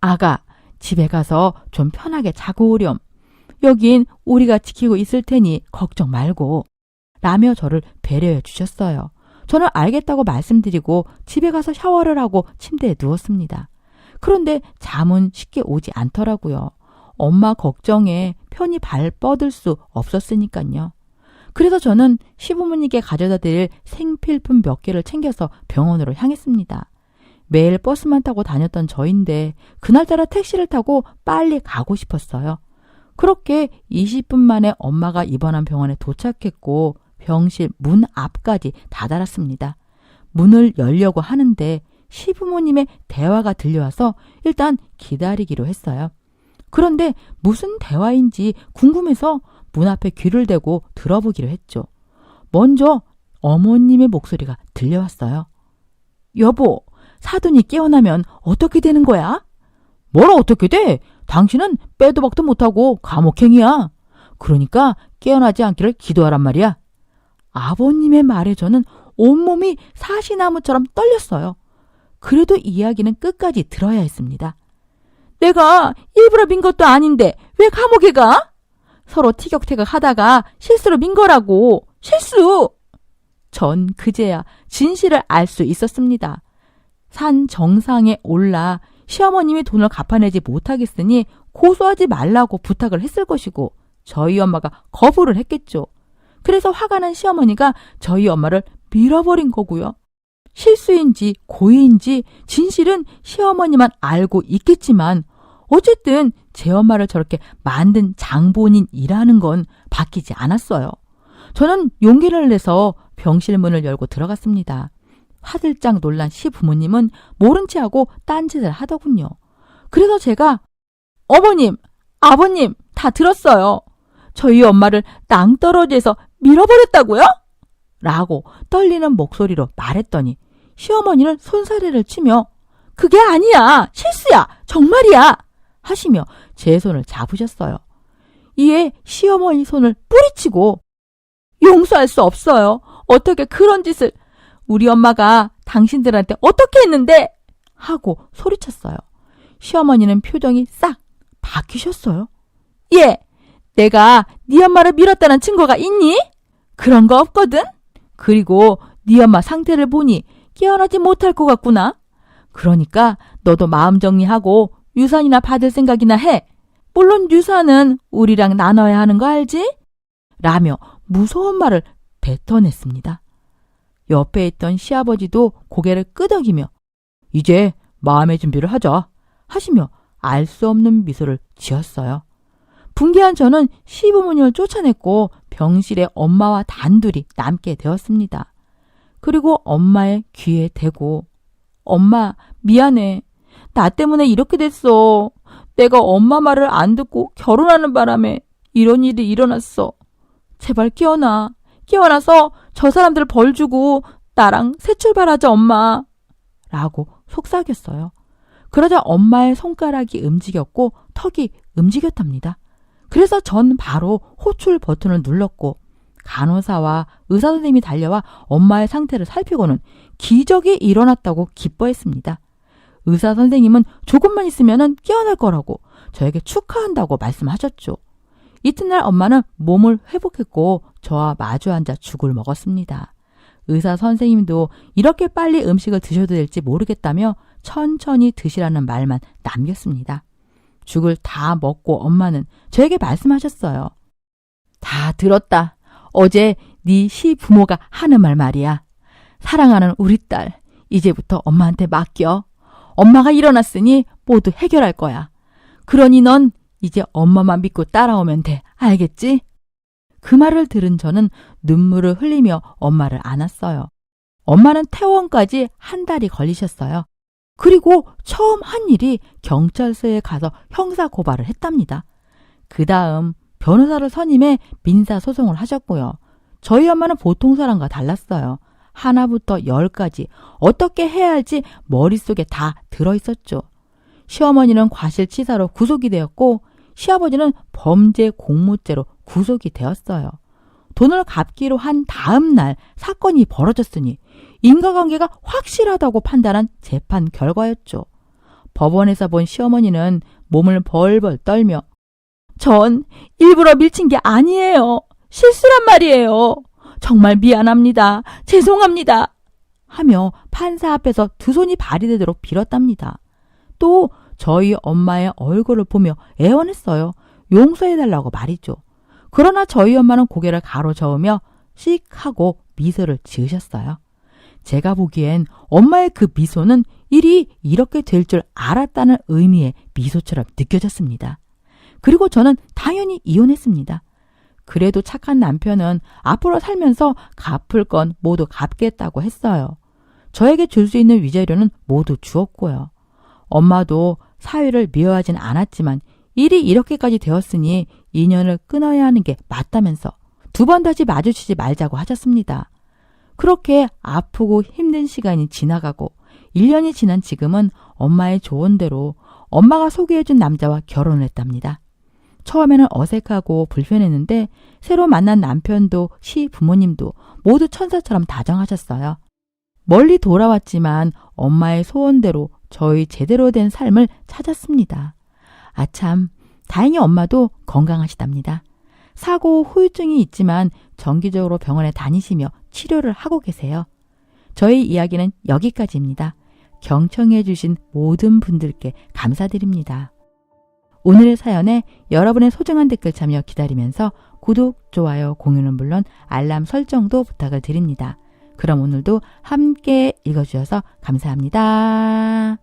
아가 집에 가서 좀 편하게 자고 오렴. 여긴 우리가 지키고 있을 테니 걱정 말고 라며 저를 배려해 주셨어요. 저는 알겠다고 말씀드리고 집에 가서 샤워를 하고 침대에 누웠습니다. 그런데 잠은 쉽게 오지 않더라고요. 엄마 걱정에 편히 발 뻗을 수 없었으니까요. 그래서 저는 시부모님께 가져다 드릴 생필품 몇 개를 챙겨서 병원으로 향했습니다. 매일 버스만 타고 다녔던 저인데 그날따라 택시를 타고 빨리 가고 싶었어요. 그렇게 20분 만에 엄마가 입원한 병원에 도착했고 병실 문 앞까지 다다랐습니다. 문을 열려고 하는데 시부모님의 대화가 들려와서 일단 기다리기로 했어요. 그런데 무슨 대화인지 궁금해서 문 앞에 귀를 대고 들어보기로 했죠. 먼저 어머님의 목소리가 들려왔어요. 여보, 사돈이 깨어나면 어떻게 되는 거야? 뭐라 어떻게 돼? 당신은 빼도 박도 못하고 감옥행이야. 그러니까 깨어나지 않기를 기도하란 말이야. 아버님의 말에 저는 온몸이 사시나무처럼 떨렸어요. 그래도 이야기는 끝까지 들어야 했습니다. 내가 일부러 민 것도 아닌데 왜 감옥에 가? 서로 티격태격 하다가 실수로 민 거라고. 실수! 전 그제야 진실을 알 수 있었습니다. 산 정상에 올라 시어머님이 돈을 갚아내지 못하겠으니 고소하지 말라고 부탁을 했을 것이고 저희 엄마가 거부를 했겠죠. 그래서 화가 난 시어머니가 저희 엄마를 밀어버린 거고요. 실수인지 고의인지 진실은 시어머니만 알고 있겠지만 어쨌든 제 엄마를 저렇게 만든 장본인이라는 건 바뀌지 않았어요. 저는 용기를 내서 병실 문을 열고 들어갔습니다. 화들짝 놀란 시부모님은 모른 체하고 딴짓을 하더군요. 그래서 제가 어머님, 아버님 다 들었어요. 저희 엄마를 낭떠러지에서 밀어버렸다고요? 라고 떨리는 목소리로 말했더니 시어머니는 손사래를 치며 그게 아니야, 실수야, 정말이야 하시며 제 손을 잡으셨어요. 이에 시어머니 손을 뿌리치고 용서할 수 없어요. 어떻게 그런 짓을 우리 엄마가 당신들한테 어떻게 했는데 하고 소리쳤어요. 시어머니는 표정이 싹 바뀌셨어요. 예, 내가 네 엄마를 밀었다는 증거가 있니? 그런 거 없거든. 그리고 네 엄마 상태를 보니 깨어나지 못할 것 같구나. 그러니까 너도 마음 정리하고 유산이나 받을 생각이나 해. 물론 유산은 우리랑 나눠야 하는 거 알지? 라며 무서운 말을 뱉어냈습니다. 옆에 있던 시아버지도 고개를 끄덕이며 이제 마음의 준비를 하자 하시며 알 수 없는 미소를 지었어요. 분개한 저는 시부모님을 쫓아냈고 병실에 엄마와 단둘이 남게 되었습니다. 그리고 엄마의 귀에 대고 엄마 미안해. 나 때문에 이렇게 됐어. 내가 엄마 말을 안 듣고 결혼하는 바람에 이런 일이 일어났어. 제발 깨어나. 깨어나서 저 사람들 벌 주고 나랑 새 출발하자 엄마. 라고 속삭였어요. 그러자 엄마의 손가락이 움직였고 턱이 움직였답니다. 그래서 전 바로 호출 버튼을 눌렀고 간호사와 의사선생님이 달려와 엄마의 상태를 살피고는 기적이 일어났다고 기뻐했습니다. 의사선생님은 조금만 있으면 깨어날 거라고 저에게 축하한다고 말씀하셨죠. 이튿날 엄마는 몸을 회복했고 저와 마주 앉아 죽을 먹었습니다. 의사선생님도 이렇게 빨리 음식을 드셔도 될지 모르겠다며 천천히 드시라는 말만 남겼습니다. 죽을 다 먹고 엄마는 저에게 말씀하셨어요. 다 들었다. 어제 네 시부모가 하는 말 말이야. 사랑하는 우리 딸, 이제부터 엄마한테 맡겨. 엄마가 일어났으니 모두 해결할 거야. 그러니 넌 이제 엄마만 믿고 따라오면 돼. 알겠지? 그 말을 들은 저는 눈물을 흘리며 엄마를 안았어요. 엄마는 퇴원까지 한 달이 걸리셨어요. 그리고 처음 한 일이 경찰서에 가서 형사고발을 했답니다. 그 다음 변호사를 선임해 민사소송을 하셨고요. 저희 엄마는 보통 사람과 달랐어요. 하나부터 10까지 어떻게 해야 할지 머릿속에 다 들어있었죠. 시어머니는 과실치사로 구속이 되었고 시아버지는 범죄 공모죄로 구속이 되었어요. 돈을 갚기로 한 다음 날 사건이 벌어졌으니 인과관계가 확실하다고 판단한 재판 결과였죠. 법원에서 본 시어머니는 몸을 벌벌 떨며 전 일부러 밀친 게 아니에요. 실수란 말이에요. 정말 미안합니다. 죄송합니다. 하며 판사 앞에서 두 손이 발이 되도록 빌었답니다. 또 저희 엄마의 얼굴을 보며 애원했어요. 용서해달라고 말이죠. 그러나 저희 엄마는 고개를 가로저으며 씩 하고 미소를 지으셨어요. 제가 보기엔 엄마의 그 미소는 일이 이렇게 될 줄 알았다는 의미의 미소처럼 느껴졌습니다. 그리고 저는 당연히 이혼했습니다. 그래도 착한 남편은 앞으로 살면서 갚을 건 모두 갚겠다고 했어요. 저에게 줄 수 있는 위자료는 모두 주었고요. 엄마도 사위를 미워하진 않았지만 일이 이렇게까지 되었으니 인연을 끊어야 하는 게 맞다면서 두 번 다시 마주치지 말자고 하셨습니다. 그렇게 아프고 힘든 시간이 지나가고 1년이 지난 지금은 엄마의 조언대로 엄마가 소개해준 남자와 결혼을 했답니다. 처음에는 어색하고 불편했는데 새로 만난 남편도 시부모님도 모두 천사처럼 다정하셨어요. 멀리 돌아왔지만 엄마의 소원대로 저희 제대로 된 삶을 찾았습니다. 아참, 다행히 엄마도 건강하시답니다. 사고 후유증이 있지만 정기적으로 병원에 다니시며 치료를 하고 계세요. 저희 이야기는 여기까지입니다. 경청해 주신 모든 분들께 감사드립니다. 오늘의 사연에 여러분의 소중한 댓글 참여 기다리면서 구독, 좋아요, 공유는 물론 알람 설정도 부탁을 드립니다. 그럼 오늘도 함께 읽어주셔서 감사합니다.